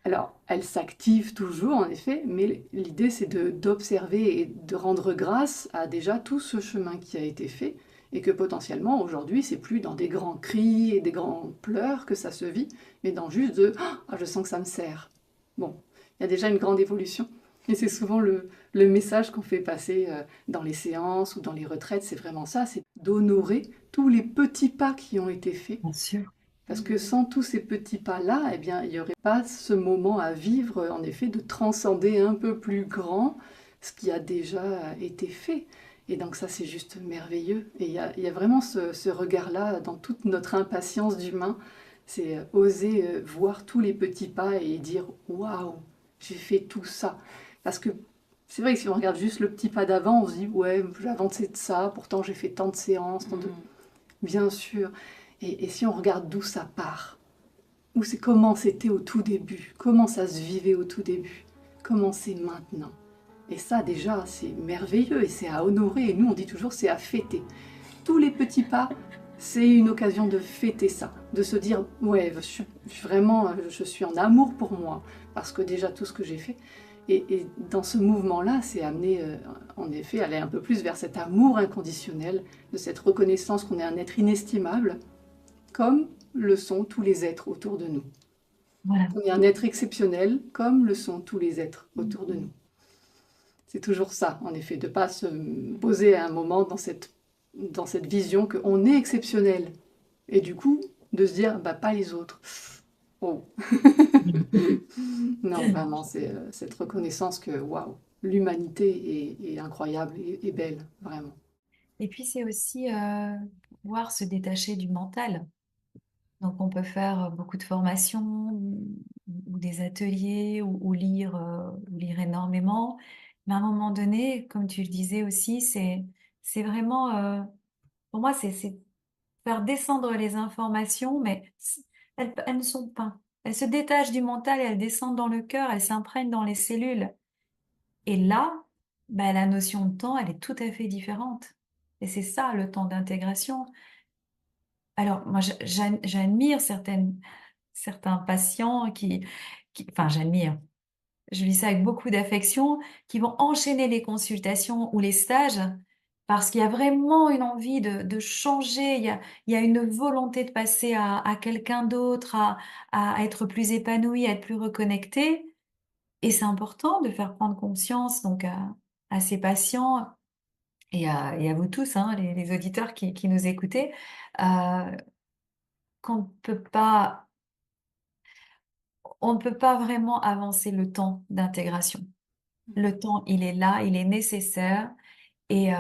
Speaker 5: Alors, elle s'active toujours, en effet, mais l'idée, c'est d'observer et de rendre grâce à déjà tout ce chemin qui a été fait, et que potentiellement, aujourd'hui, c'est plus dans des grands cris et des grands pleurs que ça se vit, mais dans juste de «Ah, je sens que ça me sert». Bon, il y a déjà une grande évolution. Et c'est souvent le message qu'on fait passer dans les séances ou dans les retraites, c'est vraiment ça, c'est d'honorer tous les petits pas qui ont été faits,
Speaker 1: Bien sûr.
Speaker 5: parce que sans tous ces petits pas-là, eh bien, il n'y aurait pas ce moment à vivre, en effet, de transcender un peu plus grand ce qui a déjà été fait. Et donc ça, c'est juste merveilleux. Et il y a vraiment ce regard-là dans toute notre impatience d'humain. C'est oser voir tous les petits pas et dire «Waouh, j'ai fait tout ça». Parce que c'est vrai que si on regarde juste le petit pas d'avant, on se dit «Ouais, j'ai avancé de ça, pourtant j'ai fait tant de séances, tant de...» Bien sûr. Et si on regarde d'où ça part, où c'est comment c'était au tout début, comment ça se vivait au tout début, comment c'est maintenant. Et ça déjà, c'est merveilleux et c'est à honorer. Et nous, on dit toujours, c'est à fêter. Tous les petits pas, c'est une occasion de fêter ça, de se dire, ouais, vraiment, je suis en amour pour moi, parce que déjà tout ce que j'ai fait. Et dans ce mouvement-là, c'est amené, en effet, à aller un peu plus vers cet amour inconditionnel, de cette reconnaissance qu'on est un être inestimable, comme le sont tous les êtres autour de nous.
Speaker 3: Voilà.
Speaker 5: On est un être exceptionnel, comme le sont tous les êtres autour de nous. C'est toujours ça, en effet, de ne pas se poser à un moment dans cette vision qu'on est exceptionnel. Et du coup, de se dire, bah, pas les autres. Oh. Non, vraiment, c'est cette reconnaissance que, waouh, l'humanité est incroyable et belle, vraiment.
Speaker 3: Et puis c'est aussi pouvoir se détacher du mental. Donc on peut faire beaucoup de formations ou des ateliers ou lire énormément. Mais à un moment donné, comme tu le disais aussi, c'est vraiment, pour moi, c'est faire descendre les informations, mais elles ne sont pas. Elles se détachent du mental et elles descendent dans le cœur, elles s'imprègnent dans les cellules. Et là, bah, la notion de temps, elle est tout à fait différente. Et c'est ça, le temps d'intégration. Alors, moi, j'admire certains patients enfin, j'admire. Je vis ça avec beaucoup d'affection, qui vont enchaîner les consultations ou les stages parce qu'il y a vraiment une envie de changer. Il y a une volonté de passer à quelqu'un d'autre, à être plus épanoui, à être plus reconnecté. Et c'est important de faire prendre conscience donc à ces patients et à vous tous, hein, les auditeurs qui nous écoutez, qu'on ne peut pas, on ne peut pas vraiment avancer le temps d'intégration. Le temps, il est là, il est nécessaire. Et,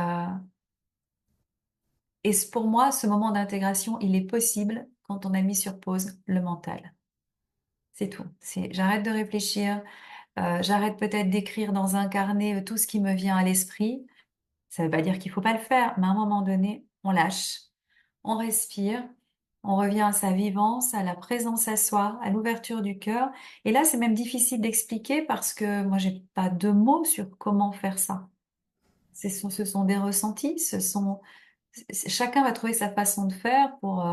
Speaker 3: pour moi, ce moment d'intégration, il est possible quand on a mis sur pause le mental. C'est tout. J'arrête de réfléchir, j'arrête peut-être d'écrire dans un carnet tout ce qui me vient à l'esprit. Ça ne veut pas dire qu'il faut pas le faire, mais à un moment donné, on lâche, on respire, on revient à sa vivance, à la présence à soi, à l'ouverture du cœur. Et là, c'est même difficile d'expliquer parce que moi, j'ai pas de mots sur comment faire ça. Ce sont des ressentis, chacun va trouver sa façon de faire pour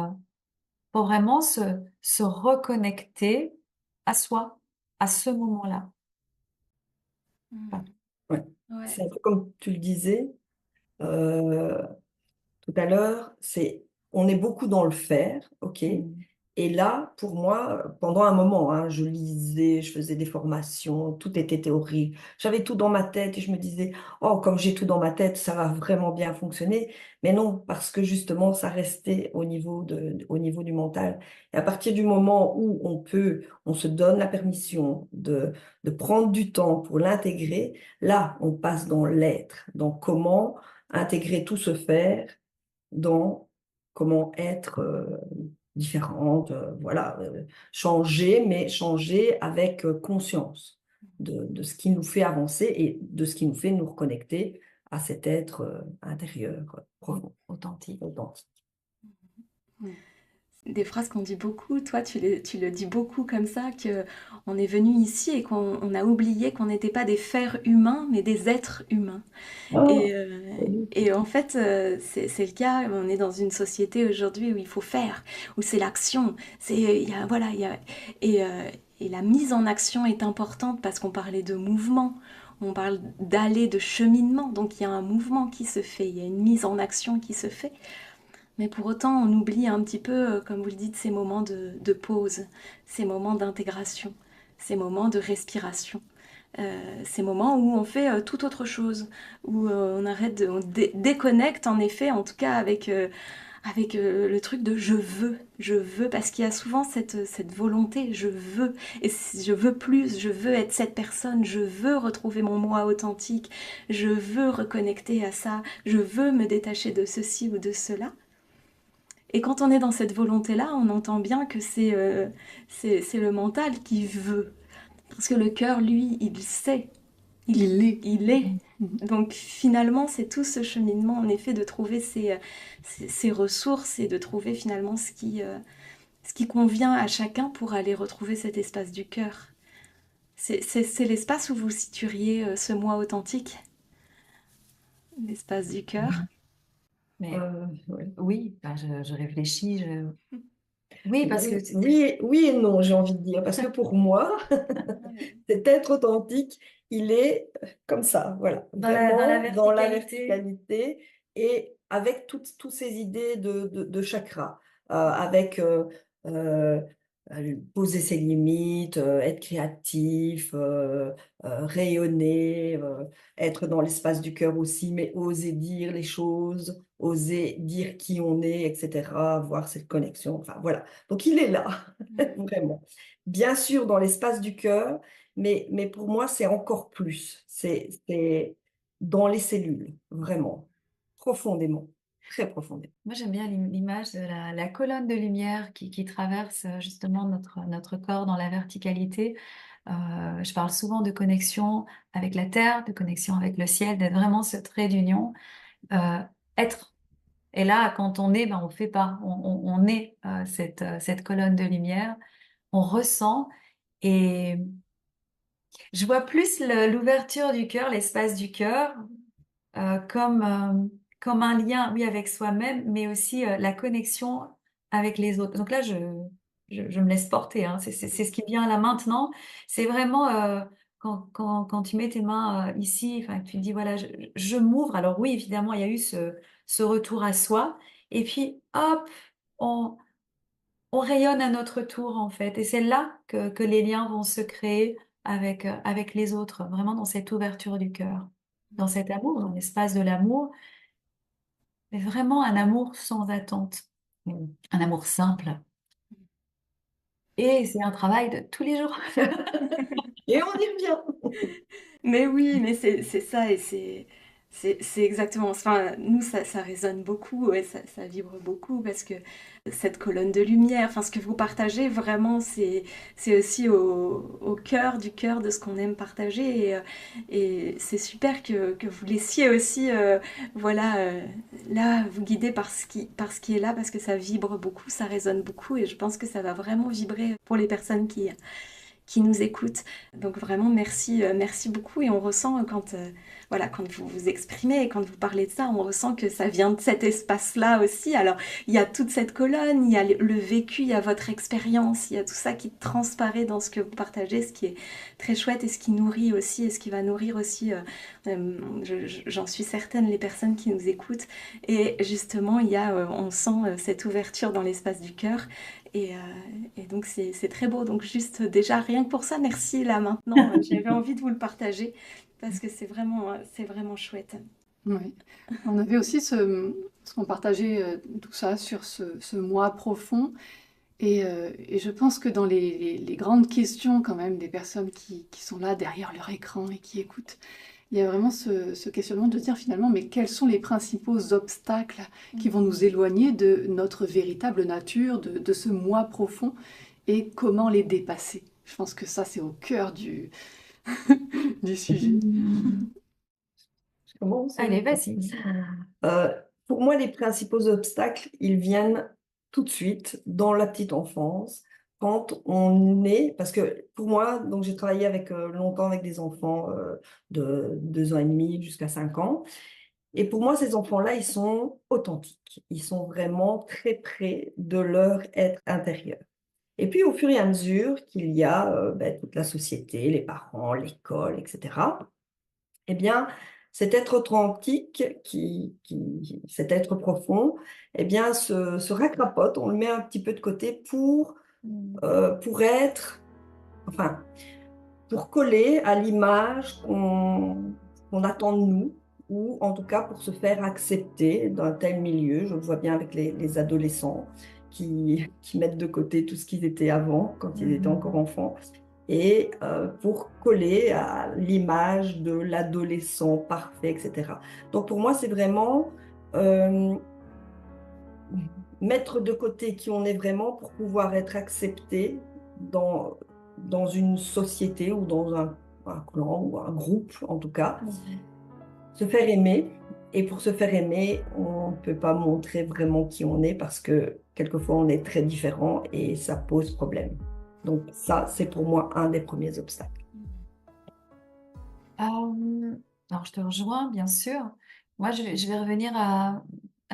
Speaker 3: vraiment se reconnecter à soi, à ce moment-là. Voilà.
Speaker 4: Ouais.
Speaker 2: Ouais.
Speaker 4: C'est un peu comme tu le disais euh, tout à l'heure, on est beaucoup dans le faire, ok?
Speaker 3: Mm.
Speaker 4: Et là, pour moi, pendant un moment, hein, je lisais, je faisais des formations, tout était théorique. J'avais tout dans ma tête et je me disais, oh, comme j'ai tout dans ma tête, ça va vraiment bien fonctionner. Mais non, parce que justement, ça restait au niveau du mental. Et à partir du moment où on se donne la permission de prendre du temps pour l'intégrer, là, on passe dans l'être, dans comment intégrer tout ce faire dans comment être différente, voilà, changer, mais changer avec conscience de ce qui nous fait avancer et de ce qui nous fait nous reconnecter à cet être intérieur, profond,
Speaker 3: Authentique.
Speaker 4: authentique.
Speaker 2: Des phrases qu'on dit beaucoup, toi tu le dis beaucoup comme ça, que on est venu ici et qu'on a oublié qu'on n'était pas des fers humains, mais des êtres humains. Et,
Speaker 4: Oh,
Speaker 2: euh,
Speaker 4: oui.
Speaker 2: et en fait, c'est le cas. On est dans une société aujourd'hui où il faut faire, où c'est l'action. Il y a, voilà, et, euh, et la mise en action est importante parce qu'on parlait de mouvement. On parle d'aller, de cheminement. Donc il y a un mouvement qui se fait, il y a une mise en action qui se fait. Mais pour autant, on oublie un petit peu, comme vous le dites, ces moments de pause, ces moments d'intégration, ces moments de respiration, ces moments où on fait tout autre chose, où on arrête, déconnecte en effet, en tout cas avec le truc de je veux, parce qu'il y a souvent cette volonté, je veux, et je veux plus, je veux être cette personne, je veux retrouver mon moi authentique, je veux reconnecter à ça, je veux me détacher de ceci ou de cela. Et quand on est dans cette volonté-là, on entend bien que c'est le mental qui veut. Parce que le cœur, lui, il sait.
Speaker 5: Il est.
Speaker 2: Il est. Donc finalement, c'est tout ce cheminement, en effet, de trouver ces ressources et de trouver finalement ce qui convient à chacun pour aller retrouver cet espace du cœur. C'est l'espace où vous situeriez ce moi authentique, l'espace du cœur.
Speaker 3: Mais
Speaker 4: Ouais.
Speaker 3: oui, enfin, je réfléchis. Oui, parce que
Speaker 4: Oui, oui et non, j'ai envie de dire, parce que pour moi, cet être authentique, il est comme ça, voilà,
Speaker 3: dans la
Speaker 4: vraiment dans la
Speaker 3: verticalité.
Speaker 4: verticalité et avec toutes ces idées de chakra, avec euh, poser ses limites, être créatif, rayonner, être dans l'espace du cœur aussi, mais oser dire les choses, oser dire qui on est, etc., avoir cette connexion, enfin voilà. Donc il est là, vraiment. Bien sûr, dans l'espace du cœur, mais pour moi, c'est encore plus. C'est dans les cellules, vraiment, profondément, très profondément.
Speaker 3: Moi, j'aime bien l'image de la colonne de lumière qui traverse justement notre corps dans la verticalité. Je parle souvent de connexion avec la terre, de connexion avec le ciel, d'être vraiment ce trait d'union. Euh, Être. Et là, quand on est, ben, on fait pas. On est cette colonne de lumière. On ressent. Et je vois plus l'ouverture du cœur, l'espace du cœur, comme un lien, oui, avec soi-même, mais aussi la connexion avec les autres. Donc là, je me laisse porter, hein. C'est ce qui me vient là maintenant. C'est vraiment quand tu mets tes mains ici, enfin, tu te dis, voilà, je m'ouvre. Alors oui, évidemment, il y a eu ce retour à soi. Et puis, hop, on, on rayonne à notre tour, en fait. Et c'est là que les liens vont se créer avec les autres, vraiment dans cette ouverture du cœur, dans cet amour, dans l'espace de l'amour, mais vraiment un amour sans attente,
Speaker 4: Mm.
Speaker 3: un amour simple. Et c'est un travail de tous les jours.
Speaker 4: Et on y revient.
Speaker 2: Mais oui, mais c'est ça et c'est exactement. Enfin, nous, ça résonne beaucoup, ouais, ça vibre beaucoup parce que cette colonne de lumière, enfin, ce que vous partagez, vraiment, c'est aussi au cœur du cœur de ce qu'on aime partager. Et c'est super que vous laissiez aussi, voilà, là, vous guider par ce qui est là parce que ça vibre beaucoup, ça résonne beaucoup et je pense que ça va vraiment vibrer pour les personnes qui nous écoutent. Donc vraiment merci, merci beaucoup et on ressent quand, voilà, quand vous vous exprimez, quand vous parlez de ça, on ressent que ça vient de cet espace-là aussi. Alors il y a toute cette colonne, il y a le vécu, il y a votre expérience, il y a tout ça qui transparaît dans ce que vous partagez, ce qui est très chouette et ce qui nourrit aussi et ce qui va nourrir aussi, j'en suis certaine, les personnes qui nous écoutent. Et justement, il y a, on sent cette ouverture dans l'espace du cœur et, donc c'est très beau. Donc juste déjà rien que pour ça, merci là maintenant. J'avais envie de vous le partager parce que c'est vraiment chouette.
Speaker 5: Oui. On avait aussi ce qu'on partageait tout ça sur ce moi profond. Et je pense que dans les grandes questions quand même des personnes qui sont là derrière leur écran et qui écoutent, il y a vraiment ce questionnement de dire finalement, mais quels sont les principaux obstacles qui vont nous éloigner de notre véritable nature, de ce moi profond, et comment les dépasser. Je pense que ça, c'est au cœur du sujet.
Speaker 4: Je commence.
Speaker 3: Allez, vas-y.
Speaker 4: Euh, pour moi, les principaux obstacles, ils viennent tout de suite dans la petite enfance, quand on est, parce que pour moi, donc j'ai travaillé avec longtemps avec des enfants de 2 ans et demi jusqu'à 5 ans, et pour moi, ces enfants-là, ils sont authentiques, ils sont vraiment très près de leur être intérieur. Et puis, au fur et à mesure qu'il y a toute la société, les parents, l'école, etc., eh bien, cet être authentique, cet être profond, eh bien, se racrapote, on le met un petit peu de côté pour être, enfin, pour coller à l'image qu'on attend de nous, ou en tout cas pour se faire accepter dans un tel milieu. Je le vois bien avec les adolescents qui mettent de côté tout ce qu'ils étaient avant, quand ils étaient encore enfants, et pour coller à l'image de l'adolescent parfait, etc. Donc pour moi, c'est vraiment euh, mettre de côté qui on est vraiment pour pouvoir être accepté dans une société ou dans un clan ou un groupe, en tout cas. Se faire aimer. Et pour se faire aimer, on ne peut pas montrer vraiment qui on est parce que quelquefois on est très différent et ça pose problème. Donc ça, c'est pour moi un des premiers obstacles.
Speaker 3: Alors, je te rejoins, bien sûr. Moi, je vais revenir à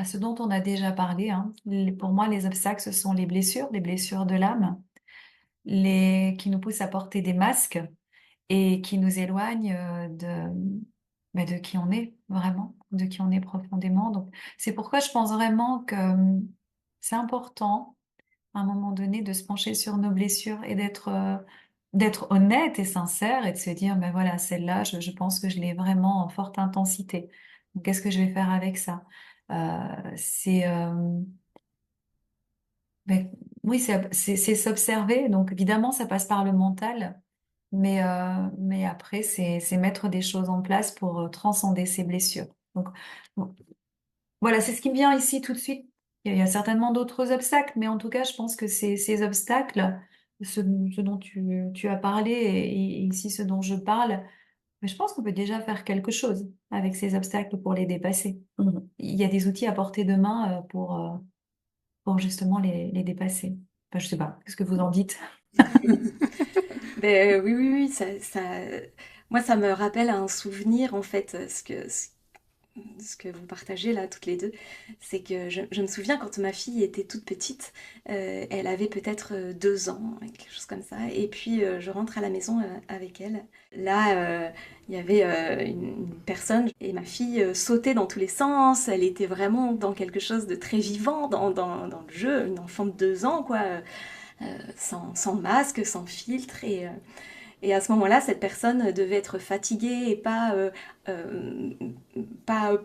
Speaker 3: ce dont on a déjà parlé, hein. Pour moi, les obstacles, ce sont les blessures de l'âme, qui nous poussent à porter des masques et qui nous éloignent de qui on est vraiment, de qui on est profondément. Donc, c'est pourquoi je pense vraiment que c'est important, à un moment donné, de se pencher sur nos blessures et d'être honnête et sincère et de se dire, ben voilà, celle-là, je pense que je l'ai vraiment en forte intensité. Donc, qu'est-ce que je vais faire avec ça? C'est ben, oui, c'est s'observer. Donc, évidemment, ça passe par le mental. Mais après, c'est mettre des choses en place pour transcender ces blessures. Donc, bon, voilà, c'est ce qui me vient ici tout de suite. Il y a certainement d'autres obstacles, mais en tout cas, je pense que ces obstacles, ce dont tu as parlé et ici ce dont je parle, mais je pense qu'on peut déjà faire quelque chose avec ces obstacles pour les dépasser. Il y a des outils à portée de main pour justement les dépasser. Enfin, je sais pas, qu'est-ce que vous en dites?
Speaker 2: Ben, oui, oui, oui, moi ça me rappelle un souvenir en fait, ce que vous partagez là toutes les deux, c'est que je me souviens quand ma fille était toute petite, elle avait peut-être 2 ans, quelque chose comme ça, et puis je rentre à la maison avec elle. Là, il y avait une personne et ma fille sautait dans tous les sens, elle était vraiment dans quelque chose de très vivant, dans le jeu, une enfant de 2 ans, quoi, sans masque, sans filtre, et à ce moment-là, cette personne devait être fatiguée et pas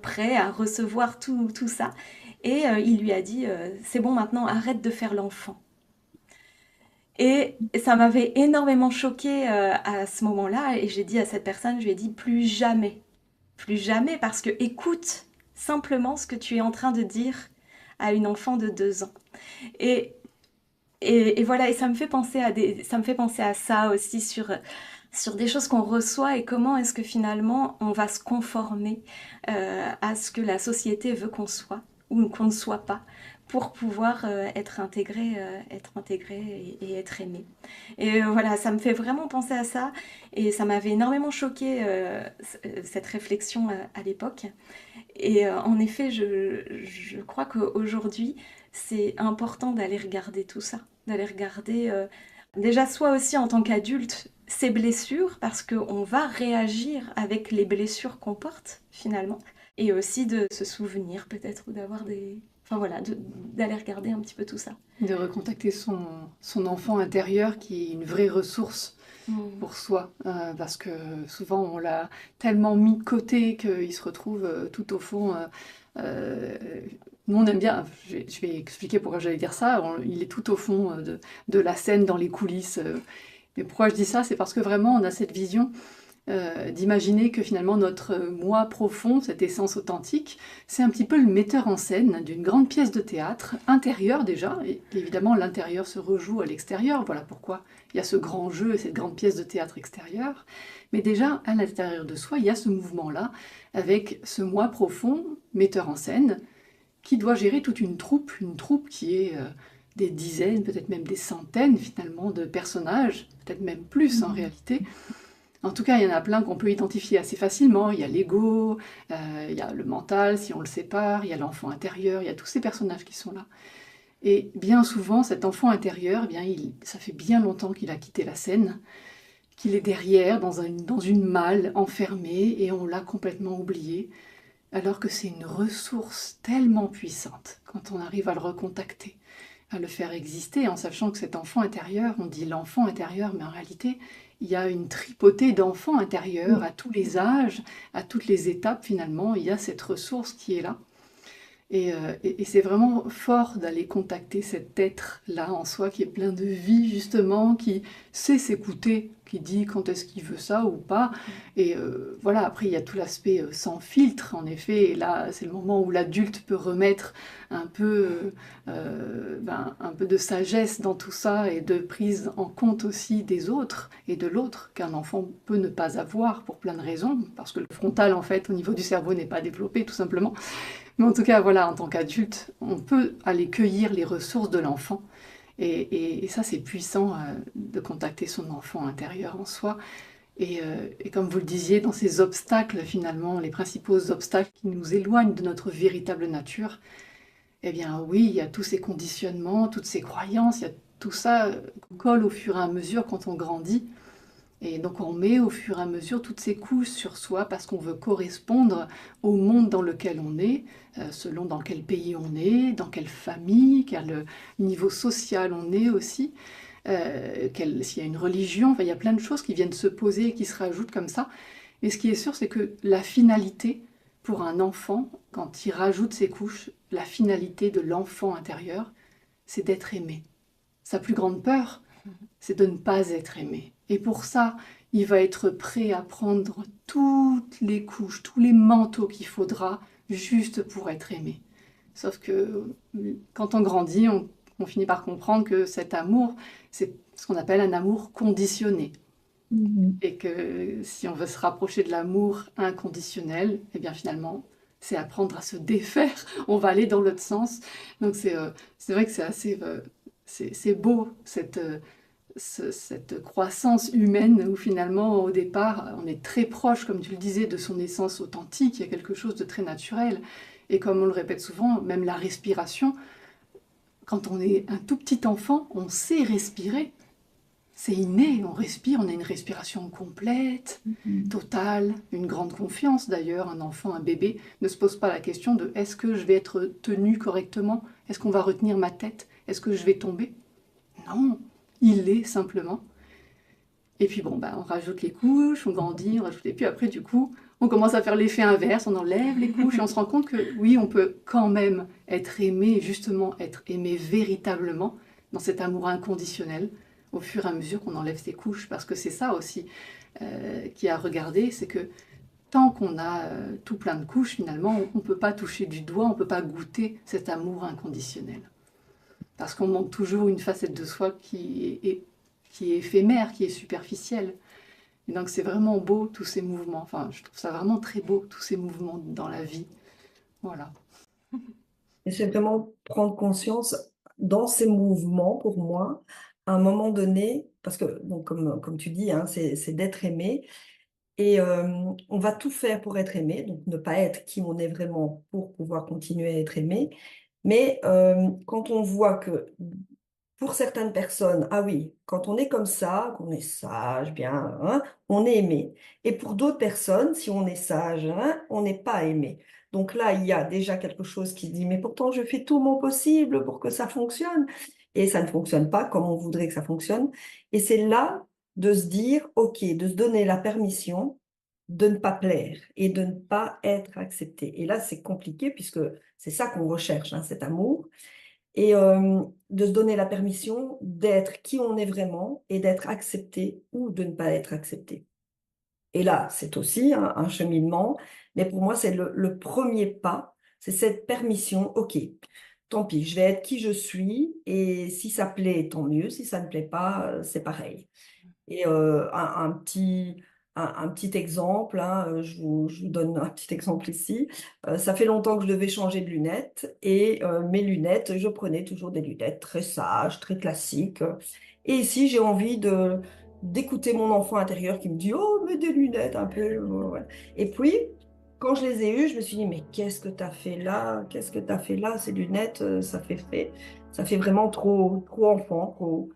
Speaker 2: prêt à recevoir tout ça. Et il lui a dit, c'est bon maintenant, arrête de faire l'enfant. Et ça m'avait énormément choquée à ce moment-là. Et j'ai dit à cette personne, je lui ai dit plus jamais, parce que écoute simplement ce que tu es en train de dire à une enfant de 2 ans. Et, et voilà, et ça me fait penser ça me fait penser à ça aussi sur des choses qu'on reçoit et comment est-ce que finalement on va se conformer à ce que la société veut qu'on soit ou qu'on ne soit pas pour pouvoir être intégré et être aimé. Et voilà, ça me fait vraiment penser à ça et ça m'avait énormément choqué cette réflexion à l'époque. Et en effet, je crois qu'aujourd'hui, c'est important d'aller regarder tout ça, d'aller regarder déjà soi aussi en tant qu'adulte ses blessures, parce qu'on va réagir avec les blessures qu'on porte finalement, et aussi de se souvenir peut-être ou d'avoir des... Enfin voilà, d'aller regarder un petit peu tout ça.
Speaker 5: De recontacter son enfant intérieur qui est une vraie ressource pour soi, parce que souvent on l'a tellement mis de côté qu'il se retrouve tout au fond. Nous on aime bien, je vais expliquer pourquoi j'allais dire ça, il est tout au fond de la scène, dans les coulisses. Mais pourquoi je dis ça? C'est parce que vraiment on a cette vision d'imaginer que finalement notre moi profond, cette essence authentique, c'est un petit peu le metteur en scène d'une grande pièce de théâtre, intérieure déjà, et évidemment l'intérieur se rejoue à l'extérieur, voilà pourquoi il y a ce grand jeu et cette grande pièce de théâtre extérieure, mais déjà à l'intérieur de soi, il y a ce mouvement-là, avec ce moi profond, metteur en scène, qui doit gérer toute une troupe qui est des dizaines, peut-être même des centaines finalement de personnages, peut-être même plus en réalité. En tout cas, il y en a plein qu'on peut identifier assez facilement. Il y a l'ego, il y a le mental, si on le sépare, il y a l'enfant intérieur, il y a tous ces personnages qui sont là. Et bien souvent, cet enfant intérieur, eh bien, ça fait bien longtemps qu'il a quitté la scène, qu'il est derrière, dans une malle, enfermé, et on l'a complètement oublié, alors que c'est une ressource tellement puissante quand on arrive à le recontacter, à le faire exister, en sachant que cet enfant intérieur, on dit l'enfant intérieur, mais en réalité, il y a une tripotée d'enfants intérieurs à tous les âges, à toutes les étapes finalement, il y a cette ressource qui est là. Et c'est vraiment fort d'aller contacter cet être-là en soi qui est plein de vie justement, qui sait s'écouter, qui dit quand est-ce qu'il veut ça ou pas. Et voilà, après il y a tout l'aspect sans filtre en effet, et là c'est le moment où l'adulte peut remettre un peu de sagesse dans tout ça et de prise en compte aussi des autres et de l'autre qu'un enfant peut ne pas avoir pour plein de raisons, parce que le frontal en fait au niveau du cerveau n'est pas développé tout simplement. Mais en tout cas, voilà, en tant qu'adulte, on peut aller cueillir les ressources de l'enfant. Et ça, c'est puissant de contacter son enfant intérieur en soi. Et comme vous le disiez, dans ces obstacles, finalement, les principaux obstacles qui nous éloignent de notre véritable nature, eh bien oui, il y a tous ces conditionnements, toutes ces croyances, il y a tout ça qu'on colle au fur et à mesure quand on grandit. Et donc on met au fur et à mesure toutes ces couches sur soi parce qu'on veut correspondre au monde dans lequel on est, selon dans quel pays on est, dans quelle famille, quel niveau social on est aussi, s'il y a une religion, enfin, il y a plein de choses qui viennent se poser et qui se rajoutent comme ça. Et ce qui est sûr, c'est que la finalité pour un enfant, quand il rajoute ces couches, la finalité de l'enfant intérieur, c'est d'être aimé. Sa plus grande peur, c'est de ne pas être aimé. Et pour ça, il va être prêt à prendre toutes les couches, tous les manteaux qu'il faudra juste pour être aimé. Sauf que quand on grandit, on finit par comprendre que cet amour, c'est ce qu'on appelle un amour conditionné. Et que si on veut se rapprocher de l'amour inconditionnel, eh bien finalement, c'est apprendre à se défaire. On va aller dans l'autre sens. Donc c'est vrai que c'est assez... c'est beau, cette croissance humaine où finalement au départ on est très proche, comme tu le disais, de son essence authentique, il y a quelque chose de très naturel. Et comme on le répète souvent, même la respiration, quand on est un tout petit enfant, on sait respirer. C'est inné, on respire, on a une respiration complète, totale, une grande confiance d'ailleurs. Un enfant, un bébé ne se pose pas la question de est-ce que je vais être tenu correctement? Est-ce qu'on va retenir ma tête? Est-ce que je vais tomber? Non, il l'est simplement. Et puis bon, on rajoute les couches, on grandit, on rajoute... Et puis après, du coup, on commence à faire l'effet inverse, on enlève les couches et on se rend compte que oui, on peut quand même être aimé, justement être aimé véritablement, dans cet amour inconditionnel, au fur et à mesure qu'on enlève ses couches. Parce que c'est ça aussi qui a à regarder, c'est que tant qu'on a tout plein de couches, finalement, on ne peut pas toucher du doigt, on ne peut pas goûter cet amour inconditionnel. Parce qu'on montre toujours une facette de soi qui est éphémère, qui est superficielle. Et donc c'est vraiment beau tous ces mouvements. Enfin, je trouve ça vraiment très beau, tous ces mouvements dans la vie. Voilà.
Speaker 4: Et c'est vraiment prendre conscience dans ces mouvements, pour moi, à un moment donné, parce que, bon, comme tu dis, hein, c'est d'être aimé. Et on va tout faire pour être aimé, donc ne pas être qui on est vraiment pour pouvoir continuer à être aimé. Mais quand on voit que pour certaines personnes, ah oui, quand on est comme ça, qu'on est sage, bien, hein, on est aimé. Et pour d'autres personnes, si on est sage, hein, on n'est pas aimé. Donc là, il y a déjà quelque chose qui dit, mais pourtant, je fais tout mon possible pour que ça fonctionne. Et ça ne fonctionne pas comme on voudrait que ça fonctionne. Et c'est là de se dire, OK, de se donner la permission de ne pas plaire et de ne pas être accepté. Et là, c'est compliqué puisque c'est ça qu'on recherche, hein, cet amour. Et de se donner la permission d'être qui on est vraiment et d'être accepté ou de ne pas être accepté. Et là, c'est aussi un cheminement, mais pour moi, c'est le premier pas, c'est cette permission, OK, tant pis, je vais être qui je suis, et si ça plaît, tant mieux, si ça ne plaît pas, c'est pareil. Et un petit exemple, hein, je vous donne un petit exemple ici. Ça fait longtemps que je devais changer de lunettes et mes lunettes, je prenais toujours des lunettes très sages, très classiques. Et ici, j'ai envie d'écouter mon enfant intérieur qui me dit, oh, mets des lunettes un peu. Ouais. Et puis, quand je les ai eues, je me suis dit, mais qu'est-ce que tu as fait là? Qu'est-ce que tu as fait là? Ces lunettes, ça fait vraiment trop enfant, trop.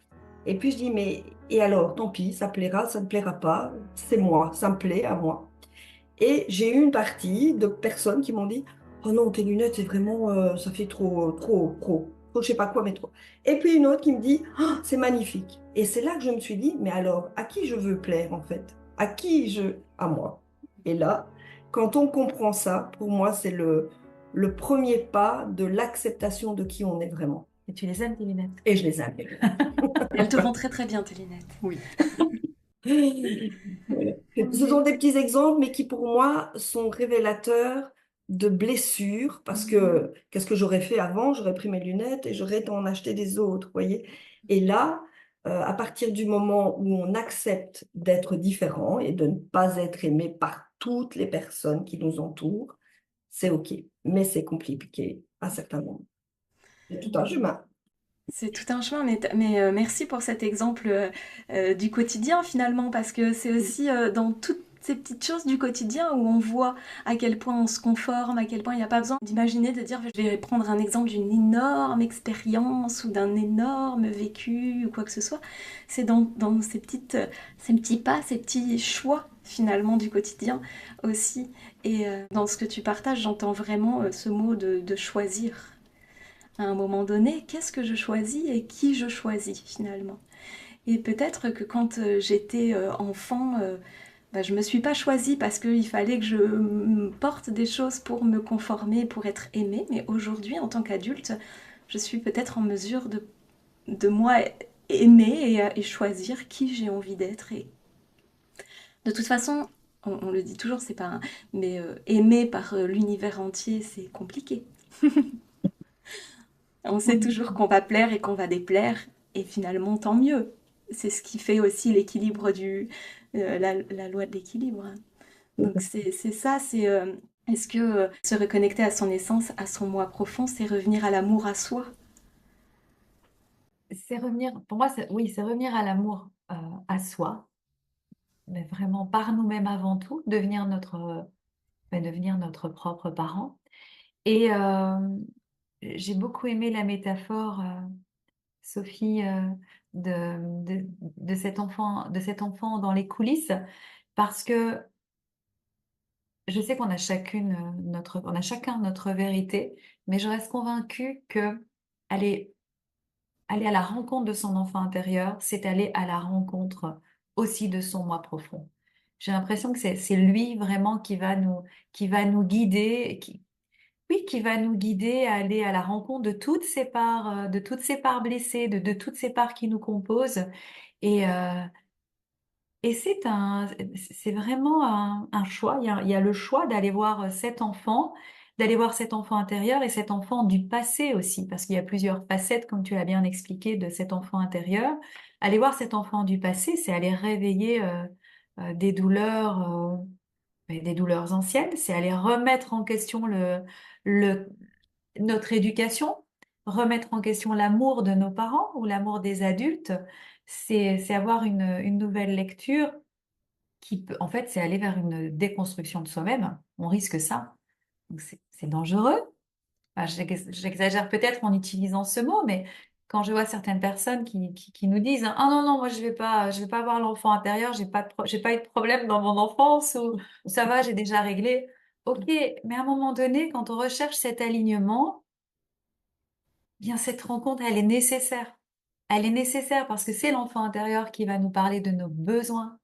Speaker 4: Et puis je dis, mais et alors, tant pis, ça plaira, ça ne plaira pas, c'est moi, ça me plaît à moi. Et j'ai eu une partie de personnes qui m'ont dit, oh non, tes lunettes, c'est vraiment, ça fait trop, je sais pas quoi, mais trop. Et puis une autre qui me dit, oh, c'est magnifique. Et c'est là que je me suis dit, mais alors, à qui je veux plaire en fait? À qui je... À moi. Et là, quand on comprend ça, pour moi, c'est le premier pas de l'acceptation de qui on est vraiment.
Speaker 3: Et tu les aimes, tes lunettes?
Speaker 4: Et je les aime.
Speaker 2: Elles te vont très très bien tes lunettes.
Speaker 5: Oui.
Speaker 4: Voilà. Ce sont des petits exemples, mais qui pour moi sont révélateurs de blessures, parce que qu'est-ce que j'aurais fait avant? J'aurais pris mes lunettes et j'aurais en acheté des autres, voyez? Et là, à partir du moment où on accepte d'être différent et de ne pas être aimé par toutes les personnes qui nous entourent, c'est OK. Mais c'est compliqué à certains moments. C'est tout un chemin.
Speaker 2: C'est tout un chemin, mais merci pour cet exemple du quotidien finalement, parce que c'est aussi dans toutes ces petites choses du quotidien où on voit à quel point on se conforme, à quel point il n'y a pas besoin d'imaginer, de dire je vais prendre un exemple d'une énorme expérience ou d'un énorme vécu ou quoi que ce soit. C'est dans ces petits pas, ces petits choix finalement du quotidien aussi. Et dans ce que tu partages, j'entends vraiment ce mot de choisir à un moment donné, qu'est-ce que je choisis et qui je choisis finalement. Et peut-être que quand j'étais enfant, je me suis pas choisie parce qu'il fallait que je porte des choses pour me conformer, pour être aimée. Mais aujourd'hui, en tant qu'adulte, je suis peut-être en mesure de moi aimer et choisir qui j'ai envie d'être. Et de toute façon, on le dit toujours, c'est pas mais aimer par l'univers entier, c'est compliqué. On sait toujours qu'on va plaire et qu'on va déplaire, et finalement, tant mieux. C'est ce qui fait aussi l'équilibre la loi de l'équilibre. Donc c'est ça, c'est est-ce que se reconnecter à son essence, à son moi profond, c'est revenir à l'amour à soi?
Speaker 3: C'est revenir, pour moi, oui, c'est revenir à l'amour à soi, mais vraiment par nous-mêmes avant tout, devenir notre propre parent. Et j'ai beaucoup aimé la métaphore, Sophie, de cet enfant dans les coulisses, parce que je sais qu'on a on a chacun notre vérité, mais je reste convaincue que aller, aller à la rencontre de son enfant intérieur, c'est aller à la rencontre aussi de son moi profond. J'ai l'impression que c'est lui vraiment qui va nous guider, oui, qui va nous guider à aller à la rencontre de toutes ces parts blessées, de toutes ces parts qui nous composent. Et, euh, et c'est vraiment un choix. Il y a le choix d'aller voir cet enfant intérieur et cet enfant du passé aussi, parce qu'il y a plusieurs facettes, comme tu l'as bien expliqué, de cet enfant intérieur. Aller voir cet enfant du passé, c'est aller réveiller des douleurs anciennes, c'est aller remettre en question le, notre éducation, remettre en question l'amour de nos parents ou l'amour des adultes. C'est avoir une nouvelle lecture qui peut, en fait, c'est aller vers une déconstruction de soi-même. On risque ça. Donc c'est dangereux. Enfin, j'exagère peut-être en utilisant ce mot, mais quand je vois certaines personnes qui nous disent, ah non, non, moi je vais pas avoir l'enfant intérieur, j'ai pas eu de problème dans mon enfance, ou ça va, j'ai déjà réglé. Ok, mais à un moment donné, quand on recherche cet alignement, bien cette rencontre, elle est nécessaire. Elle est nécessaire parce que c'est l'enfant intérieur qui va nous parler de nos besoins,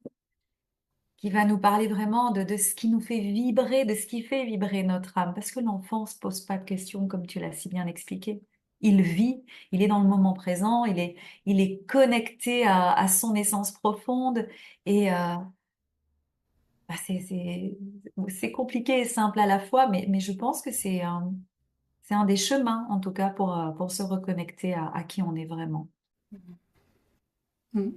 Speaker 3: qui va nous parler vraiment de ce qui nous fait vibrer, de ce qui fait vibrer notre âme. Parce que l'enfant se pose pas de questions, comme tu l'as si bien expliqué. Il vit, il est dans le moment présent, il est connecté à son essence profonde. Et bah, c'est compliqué et simple à la fois, mais je pense que c'est un des chemins, en tout cas, pour se reconnecter à qui on est vraiment.
Speaker 5: Mm.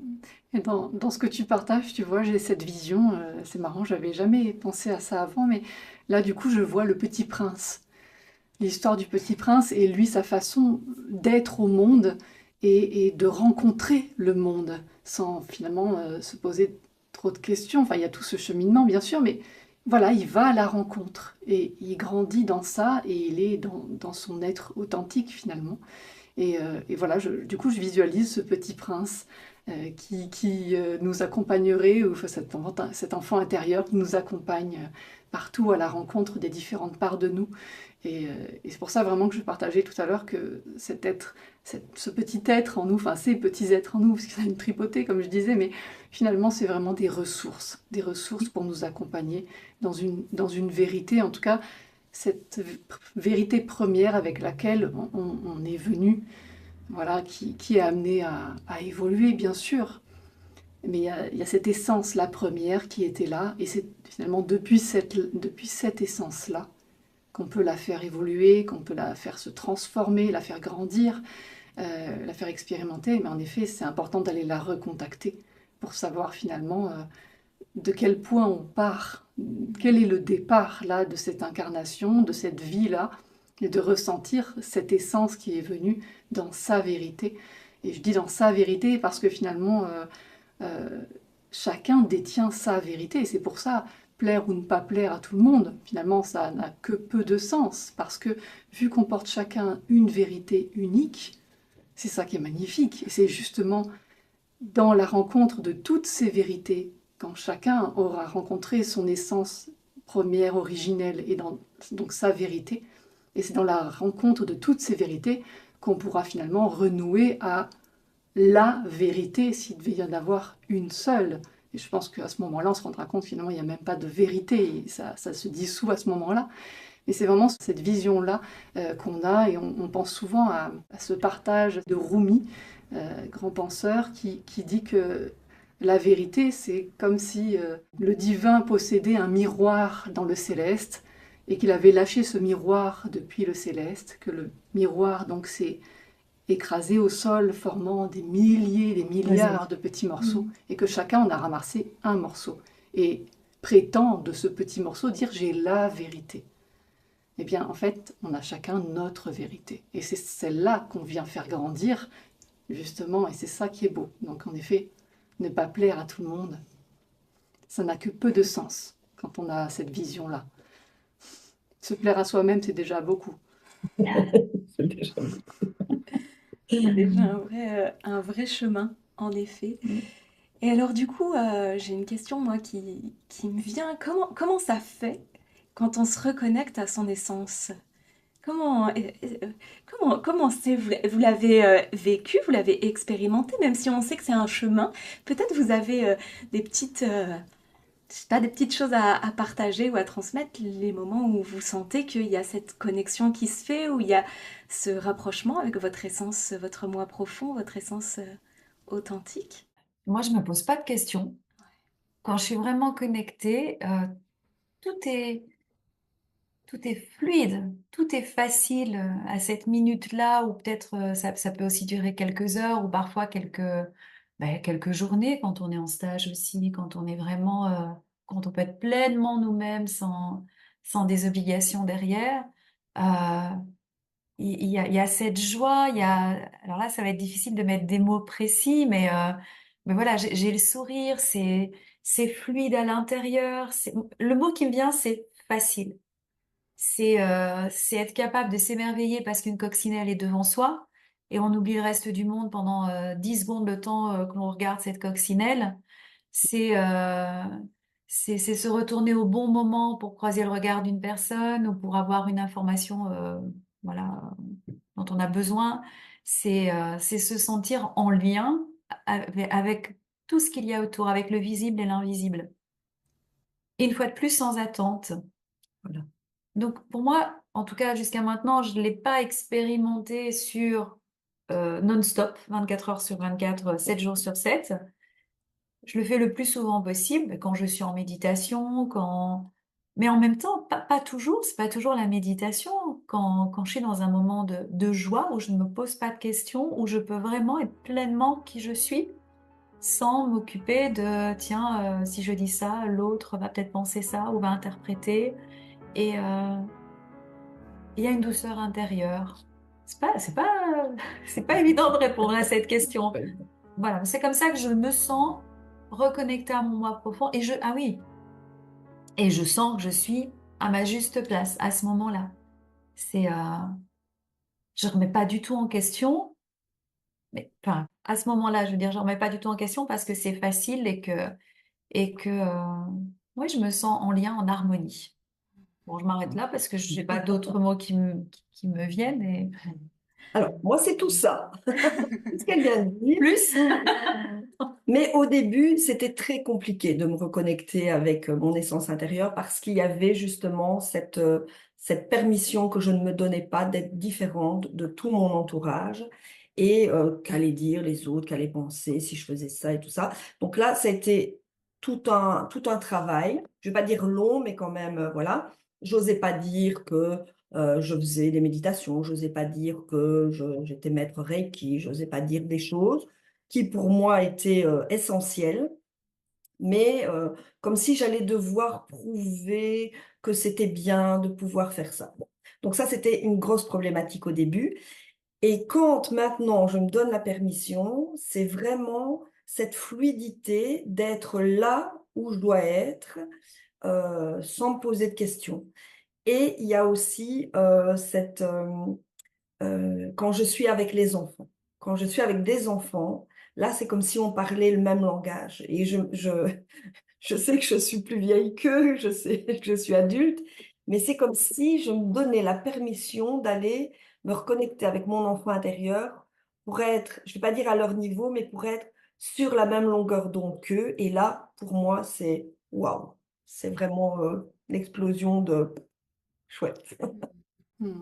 Speaker 5: Et dans ce que tu partages, tu vois, j'ai cette vision, c'est marrant, j'avais jamais pensé à ça avant, mais là, du coup, je vois le Petit Prince, l'histoire du Petit Prince et lui, sa façon d'être au monde et de rencontrer le monde sans finalement se poser trop de questions. Enfin, il y a tout ce cheminement, bien sûr, mais voilà, il va à la rencontre et il grandit dans ça et il est dans son être authentique finalement. Et voilà, du coup, je visualise ce petit prince qui nous accompagnerait, ou enfin, cet enfant intérieur qui nous accompagne partout à la rencontre des différentes parts de nous. Et c'est pour ça vraiment que je partageais tout à l'heure que cet être, ce petit être en nous, enfin ces petits êtres en nous, parce que ça a une tripotée comme je disais, mais finalement c'est vraiment des ressources pour nous accompagner dans une vérité, en tout cas cette vérité première avec laquelle on est venu, voilà, qui est amené à évoluer bien sûr. Mais il y a cette essence, la première, qui était là, et c'est finalement depuis cette essence-là qu'on peut la faire évoluer, qu'on peut la faire se transformer, la faire grandir, la faire expérimenter. Mais en effet, c'est important d'aller la recontacter pour savoir finalement de quel point on part, quel est le départ là de cette incarnation, de cette vie-là, et de ressentir cette essence qui est venue dans sa vérité. Et je dis dans sa vérité parce que finalement, euh, chacun détient sa vérité. Et c'est pour ça, plaire ou ne pas plaire à tout le monde, finalement, ça n'a que peu de sens. Parce que vu qu'on porte chacun une vérité unique, c'est ça qui est magnifique. Et c'est justement dans la rencontre de toutes ces vérités, quand chacun aura rencontré son essence première, originelle, et donc sa vérité, et c'est dans la rencontre de toutes ces vérités qu'on pourra finalement renouer à la vérité, s'il devait y en avoir une seule. Et je pense qu'à ce moment-là, on se rendra compte finalement il n'y a même pas de vérité, et ça se dissout à ce moment-là. Et c'est vraiment cette vision-là qu'on a, et on pense souvent à ce partage de Rumi, grand penseur, qui dit que la vérité, c'est comme si le divin possédait un miroir dans le céleste, et qu'il avait lâché ce miroir depuis le céleste, que le miroir donc s'est écrasé au sol, formant des milliers, des milliards de petits morceaux, et que chacun en a ramassé un morceau, et prétend de ce petit morceau dire j'ai la vérité. Eh bien, en fait, on a chacun notre vérité. Et c'est celle-là qu'on vient faire grandir, justement, et c'est ça qui est beau. Donc, en effet, ne pas plaire à tout le monde, ça n'a que peu de sens quand on a cette vision-là. Se plaire à soi-même, c'est déjà beaucoup.
Speaker 4: C'est déjà
Speaker 2: C'est déjà un vrai chemin, en effet. Et alors du coup, j'ai une question moi qui me vient. Comment ça fait quand on se reconnecte à son essence? Comment, comment c'est, vous l'avez vécu, vous l'avez expérimenté, même si on sait que c'est un chemin. Peut-être vous avez des petites, pas des petites choses à partager ou à transmettre, les moments où vous sentez qu'il y a cette connexion qui se fait, où il y a ce rapprochement avec votre essence, votre moi profond, votre essence authentique?
Speaker 3: Moi, je me pose pas de questions. Quand je suis vraiment connectée, tout est, tout est fluide, tout est facile à cette minute-là, ou peut-être ça peut aussi durer quelques heures, ou parfois quelques journées quand on est en stage aussi, quand on est vraiment, quand on peut être pleinement nous-mêmes sans des obligations derrière. Euh, il y a cette joie, alors là, ça va être difficile de mettre des mots précis, mais voilà, j'ai le sourire, c'est fluide à l'intérieur. Le mot qui me vient, c'est facile. C'est être capable de s'émerveiller parce qu'une coccinelle est devant soi et on oublie le reste du monde pendant 10 secondes le temps que l'on regarde cette coccinelle. C'est euh, c'est se retourner au bon moment pour croiser le regard d'une personne ou pour avoir une information voilà, dont on a besoin. C'est se sentir en lien avec tout ce qu'il y a autour, avec le visible et l'invisible. Et une fois de plus, sans attente. Voilà. Donc pour moi, en tout cas jusqu'à maintenant, je ne l'ai pas expérimenté sur non-stop, 24 heures sur 24, 7 jours sur 7. Je le fais le plus souvent possible quand je suis en méditation, mais en même temps, pas toujours, c'est pas toujours la méditation. Quand je suis dans un moment de joie où je ne me pose pas de questions, où je peux vraiment être pleinement qui je suis, sans m'occuper de, tiens, si je dis ça, l'autre va peut-être penser ça ou va interpréter. Et il y a une douceur intérieure. C'est pas évident de répondre à cette question. Voilà, c'est comme ça que je me sens reconnectée à mon moi profond. Ah oui, et je sens que je suis à ma juste place à ce moment-là. Je remets pas du tout en question, mais enfin, à ce moment-là, je veux dire, je remets pas du tout en question parce que c'est facile et que, oui, je me sens en lien, en harmonie. Bon, je m'arrête là parce que je n'ai pas d'autres mots qui me viennent.
Speaker 4: Alors, moi, c'est tout ça, ce qu'elle vient de dire.
Speaker 3: Plus?
Speaker 4: Mais au début, c'était très compliqué de me reconnecter avec mon essence intérieure parce qu'il y avait justement cette permission que je ne me donnais pas d'être différente de tout mon entourage et qu'allaient dire les autres, qu'allaient penser si je faisais ça et tout ça. Donc là, ça a été tout un travail. Je vais pas dire long, mais quand même, voilà. J'osais pas dire que je faisais des méditations, j'osais pas dire que j'étais maître Reiki, j'osais pas dire des choses qui pour moi était essentiel, mais comme si j'allais devoir prouver que c'était bien de pouvoir faire ça. Bon. Donc ça, c'était une grosse problématique au début. Et quand maintenant je me donne la permission, c'est vraiment cette fluidité d'être là où je dois être, sans me poser de questions. Et il y a aussi quand je suis avec les enfants. Quand je suis avec des enfants, là, c'est comme si on parlait le même langage. Et je sais que je suis plus vieille qu'eux, je sais que je suis adulte, mais c'est comme si je me donnais la permission d'aller me reconnecter avec mon enfant intérieur pour être, je vais pas dire à leur niveau, mais pour être sur la même longueur d'onde qu'eux. Et là, pour moi, c'est waouh, c'est vraiment l'explosion de chouette.
Speaker 5: Hmm.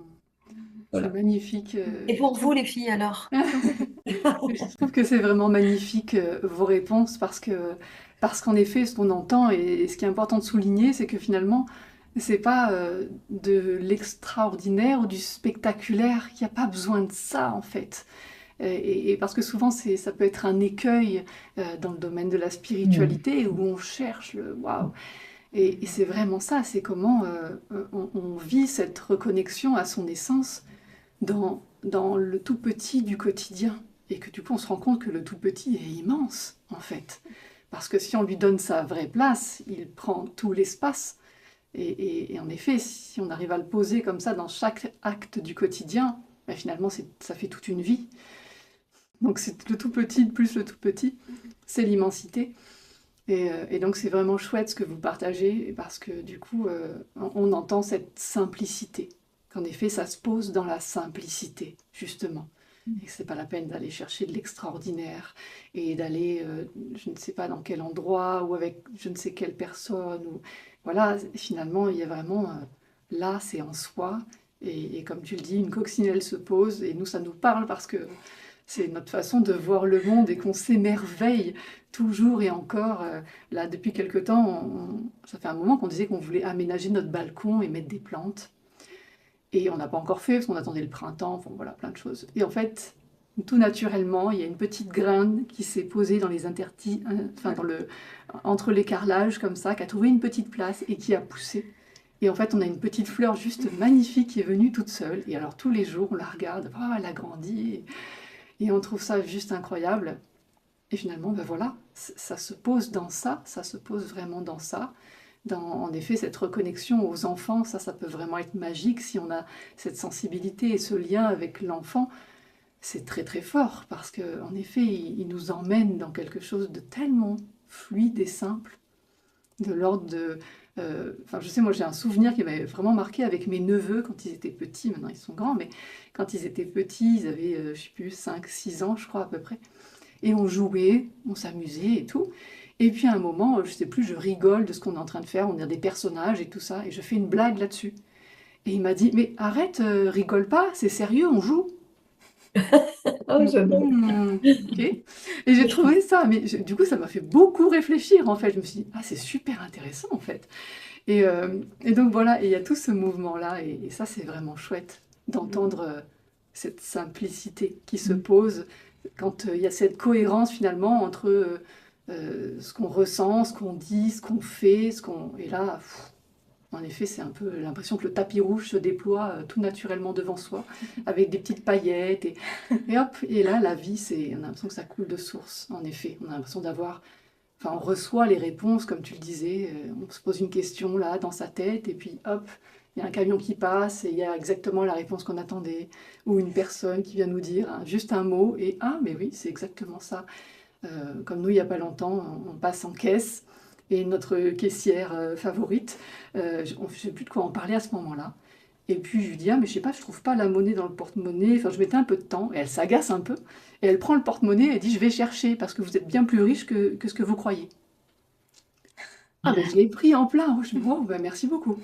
Speaker 5: C'est
Speaker 4: Voilà.
Speaker 5: magnifique.
Speaker 3: Et
Speaker 5: Je
Speaker 3: pour vous,
Speaker 5: trouve,
Speaker 3: les filles, alors?
Speaker 5: je trouve que c'est vraiment magnifique vos réponses parce qu'en effet, ce qu'on entend et ce qui est important de souligner, c'est que finalement, c'est pas de l'extraordinaire ou du spectaculaire. Il n'y a pas besoin de ça en fait. Et parce que souvent, ça peut être un écueil dans le domaine de la spiritualité où on cherche le waouh. Et c'est vraiment ça, c'est comment on vit cette reconnexion à son essence dans le tout petit du quotidien. Et que du coup, on se rend compte que le tout petit est immense, en fait. Parce que si on lui donne sa vraie place, il prend tout l'espace. Et en effet, si on arrive à le poser comme ça dans chaque acte du quotidien, ben finalement, ça fait toute une vie. Donc c'est le tout petit plus le tout petit, c'est l'immensité. Et donc c'est vraiment chouette ce que vous partagez, parce que du coup, on entend cette simplicité. Qu'en effet, ça se pose dans la simplicité, justement. Et c'est pas la peine d'aller chercher de l'extraordinaire et d'aller, je ne sais pas dans quel endroit ou avec je ne sais quelle personne ou voilà, finalement, il y a vraiment, là, c'est en soi et comme tu le dis, une coccinelle se pose et nous, ça nous parle parce que c'est notre façon de voir le monde et qu'on s'émerveille toujours et encore. Là, depuis quelque temps, ça fait un moment qu'on disait qu'on voulait aménager notre balcon et mettre des plantes. Et on n'a pas encore fait parce qu'on attendait le printemps, enfin voilà, plein de choses. Et en fait, tout naturellement, il y a une petite graine qui s'est posée dans les enfin entre les carrelages comme ça, qui a trouvé une petite place et qui a poussé. Et en fait, on a une petite fleur juste magnifique qui est venue toute seule. Et alors tous les jours, on la regarde, oh, elle a grandi. Et on trouve ça juste incroyable. Et finalement, ben voilà, ça se pose dans ça se pose vraiment dans ça. En effet, cette reconnexion aux enfants, ça peut vraiment être magique si on a cette sensibilité et ce lien avec l'enfant. C'est très très fort parce que en effet, il nous emmène dans quelque chose de tellement fluide et simple, de l'ordre de... Enfin, je sais, moi j'ai un souvenir qui m'avait vraiment marqué avec mes neveux quand ils étaient petits, maintenant ils sont grands, mais quand ils étaient petits, ils avaient, je sais plus, 5 6 ans je crois à peu près. Et on jouait, on s'amusait et tout. Et puis à un moment, je sais plus, je rigole de ce qu'on est en train de faire, on a des personnages et tout ça, et je fais une blague là-dessus. Et il m'a dit, mais arrête, rigole pas, c'est sérieux, on joue.
Speaker 4: Oh, j'adore.
Speaker 5: Ok. Et j'ai trouvé ça, mais du coup, ça m'a fait beaucoup réfléchir en fait. Je me suis dit, ah, c'est super intéressant en fait. Et donc voilà, et il y a tout ce mouvement-là, et ça, c'est vraiment chouette d'entendre cette simplicité qui se pose quand il y a cette cohérence finalement entre ce qu'on ressent, ce qu'on dit, ce qu'on fait, et là, en effet, c'est un peu l'impression que le tapis rouge se déploie tout naturellement devant soi, avec des petites paillettes, et hop, et là, la vie, on a l'impression que ça coule de source, en effet. On a l'impression d'avoir, enfin, on reçoit les réponses, comme tu le disais, on se pose une question là, dans sa tête, et puis hop, il y a un camion qui passe, et il y a exactement la réponse qu'on attendait, ou une personne qui vient nous dire juste un mot, et ah, mais oui, c'est exactement ça. Comme nous, il n'y a pas longtemps, on passe en caisse et notre caissière favorite, je ne sais plus de quoi en parler à ce moment-là. Et puis je lui dis, ah mais je sais pas, je trouve pas la monnaie dans le porte-monnaie, enfin je mettais un peu de temps, et elle s'agace un peu, et elle prend le porte-monnaie et dit, je vais chercher, parce que vous êtes bien plus riche que ce que vous croyez. Ah ben je l'ai pris en plein, je me dis, oh, ben, merci beaucoup.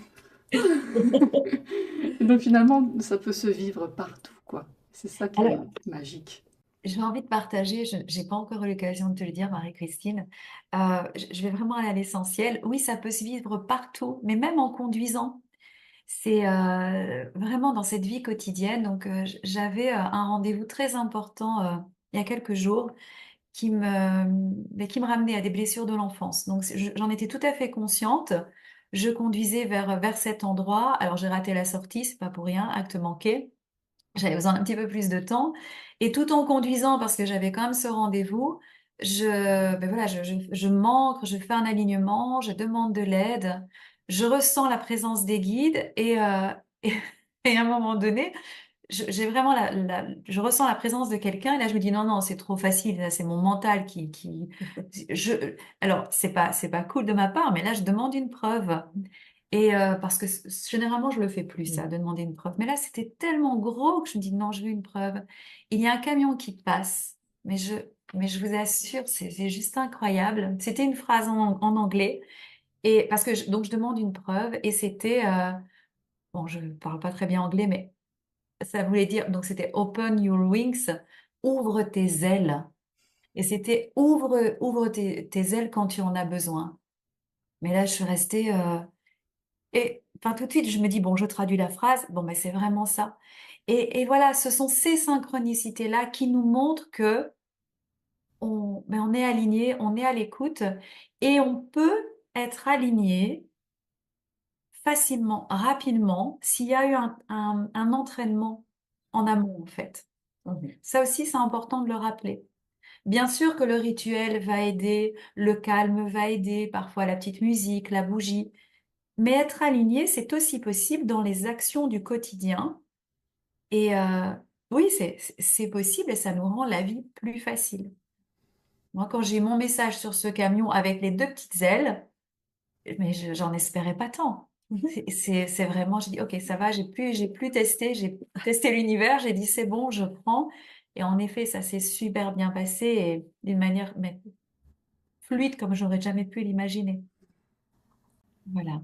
Speaker 5: Et donc finalement, ça peut se vivre partout, quoi. C'est ça qui est
Speaker 3: Alors,
Speaker 5: magique.
Speaker 3: j'ai envie de partager, je n'ai pas encore eu l'occasion de te le dire, Marie-Christine. Je vais vraiment aller à l'essentiel. Oui, ça peut se vivre partout, mais même en conduisant. C'est vraiment dans cette vie quotidienne. Donc, j'avais un rendez-vous très important il y a quelques jours qui me ramenait à des blessures de l'enfance. Donc, j'en étais tout à fait consciente. Je conduisais vers cet endroit. Alors, j'ai raté la sortie, c'est pas pour rien, acte manqué. J'avais besoin d'un petit peu plus de temps. Et tout en conduisant, parce que j'avais quand même ce rendez-vous, ben voilà, je manque, je fais un alignement, je demande de l'aide, je ressens la présence des guides et, et à un moment donné, j'ai vraiment je ressens la présence de quelqu'un et là je me dis non, non, c'est trop facile, là, c'est mon mental alors c'est pas cool de ma part, mais là je demande une preuve. Et parce que généralement, je le fais plus, ça, de demander une preuve. Mais là, c'était tellement gros que je me dis, non, je veux une preuve. Il y a un camion qui passe, mais je vous assure, c'est juste incroyable. C'était une phrase en anglais, et parce que donc je demande une preuve, et c'était, bon, je ne parle pas très bien anglais, mais ça voulait dire, donc c'était Open your wings, ouvre tes ailes. Et c'était ouvre tes ailes quand tu en as besoin. Mais là, je suis restée. Et enfin, tout de suite, je me dis, bon, je traduis la phrase, bon, mais c'est vraiment ça. Et voilà, ce sont ces synchronicités-là qui nous montrent que on est aligné, on est à l'écoute, et on peut être aligné facilement, rapidement, s'il y a eu un entraînement en amont, en fait.
Speaker 4: Mhm.
Speaker 3: Ça aussi, c'est important de le rappeler. Bien sûr que le rituel va aider, le calme va aider, parfois la petite musique, la bougie. Mais être aligné, c'est aussi possible dans les actions du quotidien. Et oui, c'est possible et ça nous rend la vie plus facile. Moi, quand j'ai mon message sur ce camion avec les deux petites ailes, mais j'en espérais pas tant. C'est vraiment, j'ai dit, OK, ça va, j'ai plus testé, j'ai testé l'univers, j'ai dit, c'est bon, je prends. Et en effet, ça s'est super bien passé et d'une manière mais, fluide comme j'aurais jamais pu l'imaginer. Voilà.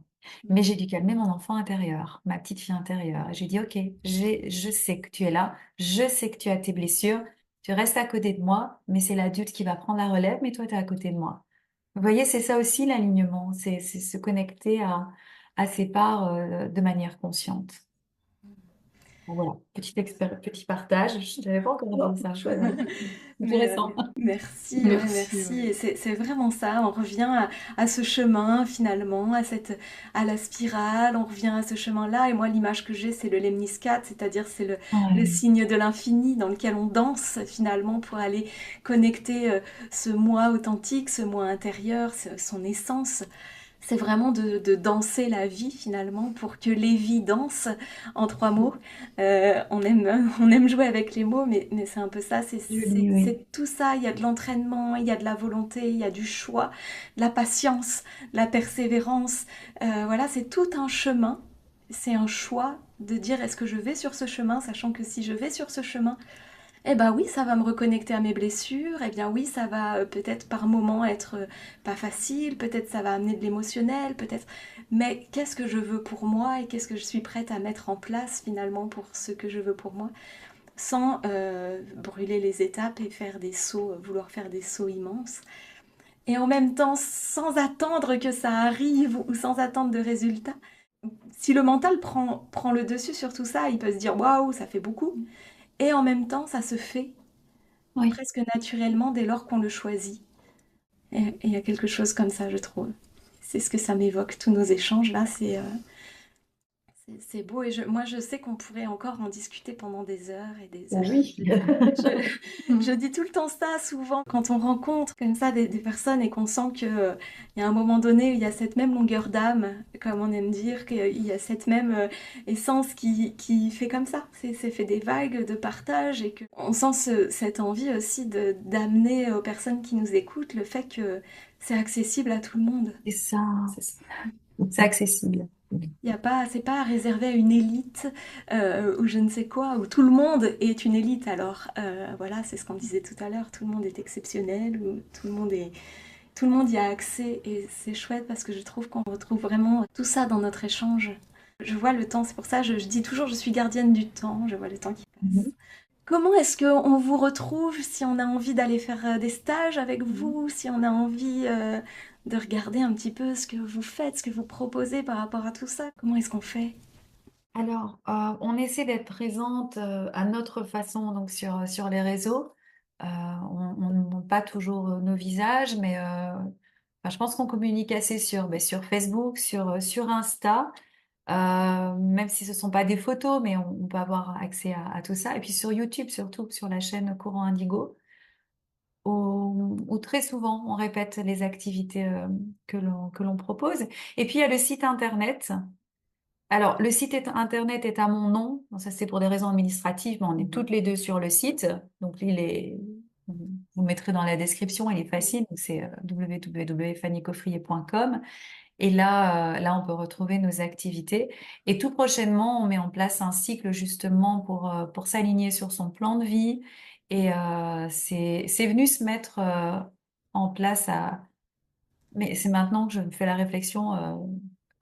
Speaker 3: Mais j'ai dû calmer mon enfant intérieur, ma petite fille intérieure. Et j'ai dit, OK, je sais que tu es là, je sais que tu as tes blessures, tu restes à côté de moi, mais c'est l'adulte qui va prendre la relève, mais toi, tu es à côté de moi. Vous voyez, c'est ça aussi l'alignement, c'est se connecter à ses parts de manière consciente. Bon, voilà, petit partage. Je n'avais pas encore entendu ça, chouette. Intéressant.
Speaker 2: Merci, ouais,
Speaker 5: Merci,
Speaker 2: merci.
Speaker 5: ouais.
Speaker 2: Et c'est vraiment ça. On revient à ce chemin finalement, à la spirale. On revient à ce chemin-là. Et moi, l'image que j'ai, c'est le lemniscate, c'est-à-dire c'est le
Speaker 3: Ouais.
Speaker 2: signe de l'infini dans lequel on danse finalement pour aller connecter ce moi authentique, ce moi intérieur, son essence. C'est vraiment de danser la vie finalement pour que les vies dansent en trois mots. On aime jouer avec les mots, mais c'est un peu ça,
Speaker 3: Joli, oui.
Speaker 2: c'est tout ça. Il y a de l'entraînement, il y a de la volonté, il y a du choix, de la patience, de la persévérance. Voilà, c'est tout un chemin. C'est un choix de dire est-ce que je vais sur ce chemin, sachant que si je vais sur ce chemin, eh ben oui, ça va me reconnecter à mes blessures. Eh bien oui, ça va peut-être par moments être pas facile, peut-être ça va amener de l'émotionnel, peut-être. Mais qu'est-ce que je veux pour moi et qu'est-ce que je suis prête à mettre en place finalement pour ce que je veux pour moi, sans brûler les étapes et faire des sauts, vouloir faire des sauts immenses. Et en même temps, sans attendre que ça arrive ou sans attendre de résultats. Si le mental prend le dessus sur tout ça, il peut se dire waouh, ça fait beaucoup. Et en même temps, ça se fait
Speaker 3: Oui.
Speaker 2: presque naturellement dès lors qu'on le choisit. Et il y a quelque chose comme ça, je trouve. C'est ce que ça m'évoque, tous nos échanges là, c'est beau. Et moi, je sais qu'on pourrait encore en discuter pendant des heures et des heures.
Speaker 4: Oui.
Speaker 2: Je dis tout le temps ça, souvent, quand on rencontre comme ça des personnes et qu'on sent qu'il y a un moment donné, il y a cette même longueur d'âme, comme on aime dire, qu'il y a cette même essence qui fait comme ça. C'est fait des vagues de partage et qu'on sent cette envie aussi d'amener aux personnes qui nous écoutent le fait que c'est accessible à tout le monde.
Speaker 3: C'est ça.
Speaker 4: C'est ça.
Speaker 3: C'est accessible.
Speaker 2: Il y a pas, c'est pas réservé à une élite ou je ne sais quoi, où tout le monde est une élite. Alors voilà, c'est ce qu'on disait tout à l'heure, tout le monde est exceptionnel, ou tout le monde y a accès et c'est chouette parce que je trouve qu'on retrouve vraiment tout ça dans notre échange. Je vois le temps, c'est pour ça je dis toujours je suis gardienne du temps, je vois le temps qui passe.
Speaker 3: Mhm.
Speaker 2: Comment est-ce qu'on vous retrouve si on a envie d'aller faire des stages avec vous, si on a envie de regarder un petit peu ce que vous faites, ce que vous proposez par rapport à tout ça? Comment est-ce qu'on fait?
Speaker 3: Alors, on essaie d'être présente à notre façon donc sur les réseaux. On ne montre pas toujours nos visages, mais enfin, je pense qu'on communique assez sur Facebook, sur Insta, même si ce sont pas des photos, mais on peut avoir accès à tout ça. Et puis sur YouTube, surtout sur la chaîne Courant Indigo, où très souvent on répète les activités que l'on propose. Et puis il y a le site internet. Alors, le site internet est à mon nom. Bon, ça, c'est pour des raisons administratives, mais on est toutes les deux sur le site. Donc, vous mettrez dans la description, il est facile. Donc, c'est www.fannycoffrier.com. Et là, on peut retrouver nos activités. Et tout prochainement, on met en place un cycle justement pour s'aligner sur son plan de vie. Et c'est venu se mettre en place mais c'est maintenant que je me fais la réflexion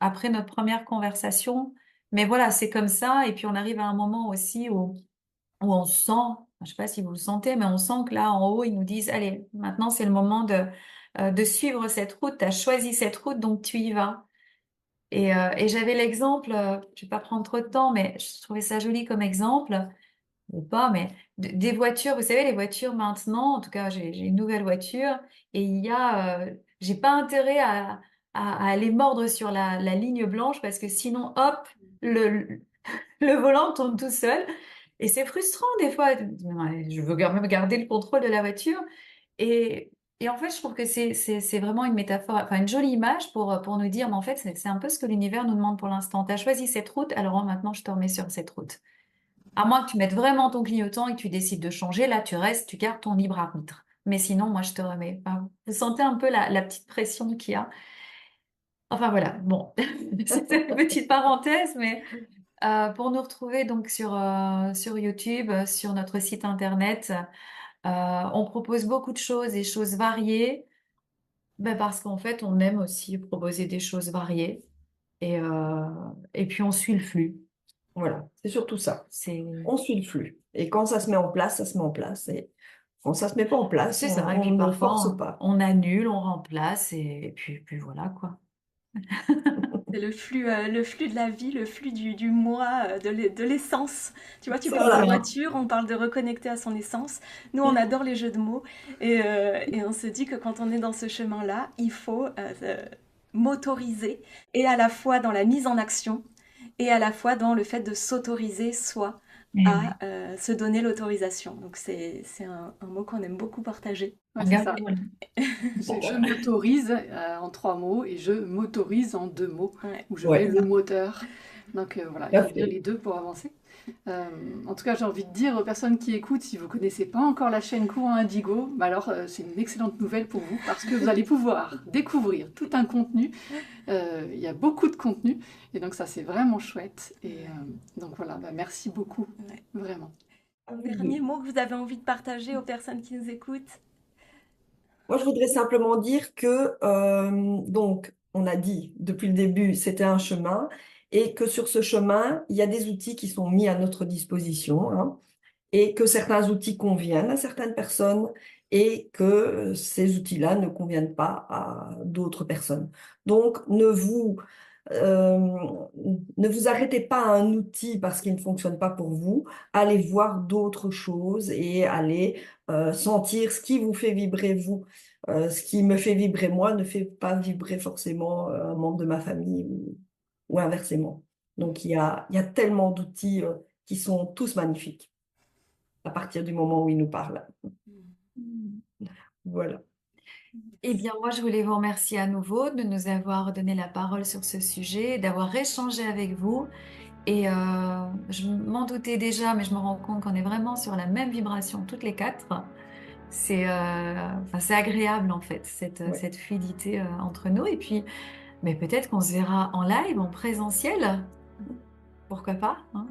Speaker 3: après notre première conversation. Mais voilà, c'est comme ça. Et puis on arrive à un moment aussi où on sent, je sais pas si vous le sentez, mais on sent que là en haut, ils nous disent, allez, maintenant c'est le moment de suivre cette route. Tu as choisi cette route, donc tu y vas. Et j'avais l'exemple, je vais pas prendre trop de temps, mais je trouvais ça joli comme exemple, ou pas, mais des voitures, vous savez, les voitures maintenant, en tout cas, j'ai une nouvelle voiture et j'ai pas intérêt à aller mordre sur la ligne blanche parce que sinon, hop, le, le volant tourne tout seul. Et c'est frustrant des fois. Je veux même garder le contrôle de la voiture. Et en fait, je trouve que c'est vraiment une métaphore, enfin une jolie image pour nous dire, mais en fait, c'est un peu ce que l'univers nous demande pour l'instant. Tu as choisi cette route, alors maintenant, je te remets sur cette route. À moins que tu mettes vraiment ton clignotant et que tu décides de changer, là, tu restes, tu gardes ton libre arbitre. Mais sinon, moi, je te remets. Enfin, vous sentez un peu la petite pression qu'il y a. Enfin, voilà. Bon, c'était une petite parenthèse, mais Pour nous retrouver donc sur YouTube, sur notre site internet, on propose beaucoup de choses, des choses variées, parce qu'en fait, on aime aussi proposer des choses variées et, euh, et puis on suit le flux.
Speaker 4: Voilà, c'est surtout ça.
Speaker 3: C'est
Speaker 4: On suit le flux. Et quand ça se met en place, ça se met en place. Et quand ça se met pas en place,
Speaker 3: c'est ça. Et
Speaker 4: on
Speaker 3: puis
Speaker 4: ne
Speaker 3: parfois,
Speaker 4: force pas.
Speaker 3: on annule, on remplace puis voilà quoi.
Speaker 2: C'est le flux de la vie, le flux du moi, de l'essence. Tu vois, tu
Speaker 3: C'est
Speaker 2: parles de
Speaker 3: ça.
Speaker 2: voiture, on parle de reconnecter à son essence. Nous, on adore les jeux de mots et on se dit que quand on est dans ce chemin-là, il faut motoriser et à la fois dans la mise en action et à la fois dans le fait de s'autoriser soi
Speaker 3: Eh oui.
Speaker 2: à se donner l'autorisation. Donc c'est un mot qu'on aime beaucoup partager.
Speaker 5: Ouais, c'est ça.
Speaker 3: Regarde,
Speaker 5: Je m'autorise en 3 mots et je m'autorise en 2 mots,
Speaker 2: Ouais.
Speaker 5: où je
Speaker 4: Ouais.
Speaker 5: mets le moteur. Donc voilà,
Speaker 4: Tout à
Speaker 5: il faut bien
Speaker 4: fait.
Speaker 5: les deux pour avancer. En tout cas, j'ai envie de dire aux personnes qui écoutent, si vous ne connaissez pas encore la chaîne Courant Indigo, alors c'est une excellente nouvelle pour vous parce que vous allez pouvoir découvrir tout un contenu. Il y a beaucoup de contenu et donc ça c'est vraiment chouette. Et donc voilà, merci beaucoup,
Speaker 2: Ouais.
Speaker 5: vraiment.
Speaker 2: Un dernier mot que vous avez envie de partager aux personnes qui nous écoutent?
Speaker 4: Moi, je voudrais simplement dire que, donc, on a dit depuis le début, c'était un chemin, et que sur ce chemin, il y a des outils qui sont mis à notre disposition, hein, et que certains outils conviennent à certaines personnes, et que ces outils-là ne conviennent pas à d'autres personnes. Donc, euh, ne vous arrêtez pas à un outil parce qu'il ne fonctionne pas pour vous. Allez voir d'autres choses et allez sentir ce qui vous fait vibrer vous. Ce qui me fait vibrer moi ne fait pas vibrer forcément un membre de ma famille ou inversement. Donc il y a tellement d'outils qui sont tous magnifiques à partir du moment où ils nous parlent. Voilà.
Speaker 3: eh bien, moi, je voulais vous remercier à nouveau de nous avoir donné la parole sur ce sujet, d'avoir échangé avec vous. Et je m'en doutais déjà, mais je me rends compte qu'on est vraiment sur la même vibration toutes les quatre. C'est agréable en fait,
Speaker 4: Ouais.
Speaker 3: cette fluidité entre nous. Et puis, mais peut-être qu'on se verra en live, en présentiel. Pourquoi pas, hein?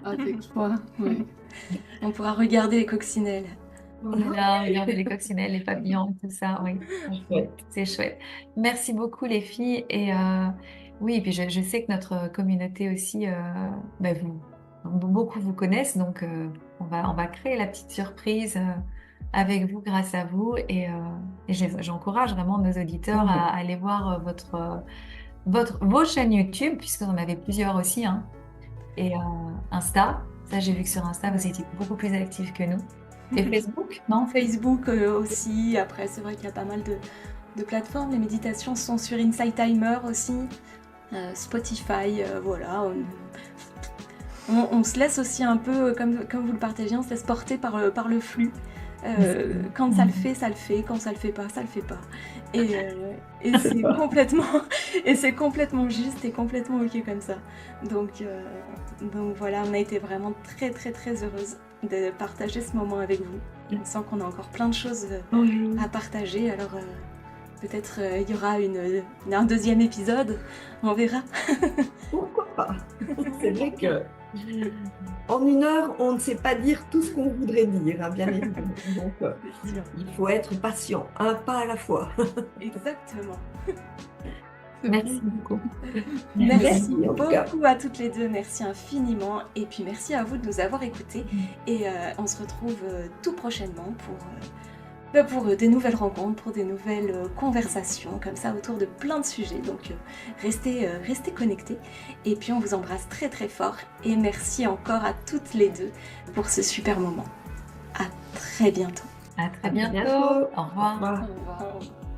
Speaker 5: Avec toi, oui.
Speaker 2: On pourra regarder les coccinelles.
Speaker 3: Voilà, regarder les coccinelles, les papillons, tout ça, oui.
Speaker 4: Ouais.
Speaker 3: C'est chouette. Merci beaucoup les filles. Et oui, et puis je sais que notre communauté aussi, beaucoup vous connaissent, donc on va créer la petite surprise avec vous, grâce à vous. Et j'encourage vraiment nos auditeurs à aller voir vos chaînes YouTube, puisque vous en avez plusieurs aussi, hein. Et Insta, ça j'ai vu que sur Insta, vous étiez beaucoup plus actifs que nous. Et Facebook, non?
Speaker 2: Facebook aussi. Après, c'est vrai qu'il y a pas mal de plateformes. Les méditations sont sur Insight Timer aussi. Spotify, voilà. On se laisse aussi un peu, comme vous le partagez, on se laisse porter par le flux. Quand ça le fait, ça le fait. Quand ça le fait pas, ça le fait pas. Et c'est complètement juste et complètement ok comme ça. Donc voilà, on a été vraiment très très très heureuse de partager ce moment avec vous. On sent qu'on a encore plein de choses à partager. Alors peut-être il y aura un deuxième épisode. On verra.
Speaker 4: Pourquoi pas? C'est vrai que en 1 heure, on ne sait pas dire tout ce qu'on voudrait dire, hein, bien évidemment. Donc, il faut être patient, un pas à la fois.
Speaker 2: Exactement.
Speaker 3: Merci beaucoup.
Speaker 2: Merci
Speaker 4: en tout cas.
Speaker 2: beaucoup à toutes les deux, merci infiniment. Et puis merci à vous de nous avoir écoutés. Et on se retrouve tout prochainement pour des nouvelles rencontres, pour des nouvelles conversations, comme ça, autour de plein de sujets. Donc restez connectés. Et puis on vous embrasse très très fort. Et merci encore à toutes les deux pour ce super moment. À très bientôt.
Speaker 3: À très
Speaker 4: À
Speaker 3: bientôt.
Speaker 4: bientôt.
Speaker 3: Au revoir.
Speaker 4: Au revoir.
Speaker 5: Au revoir.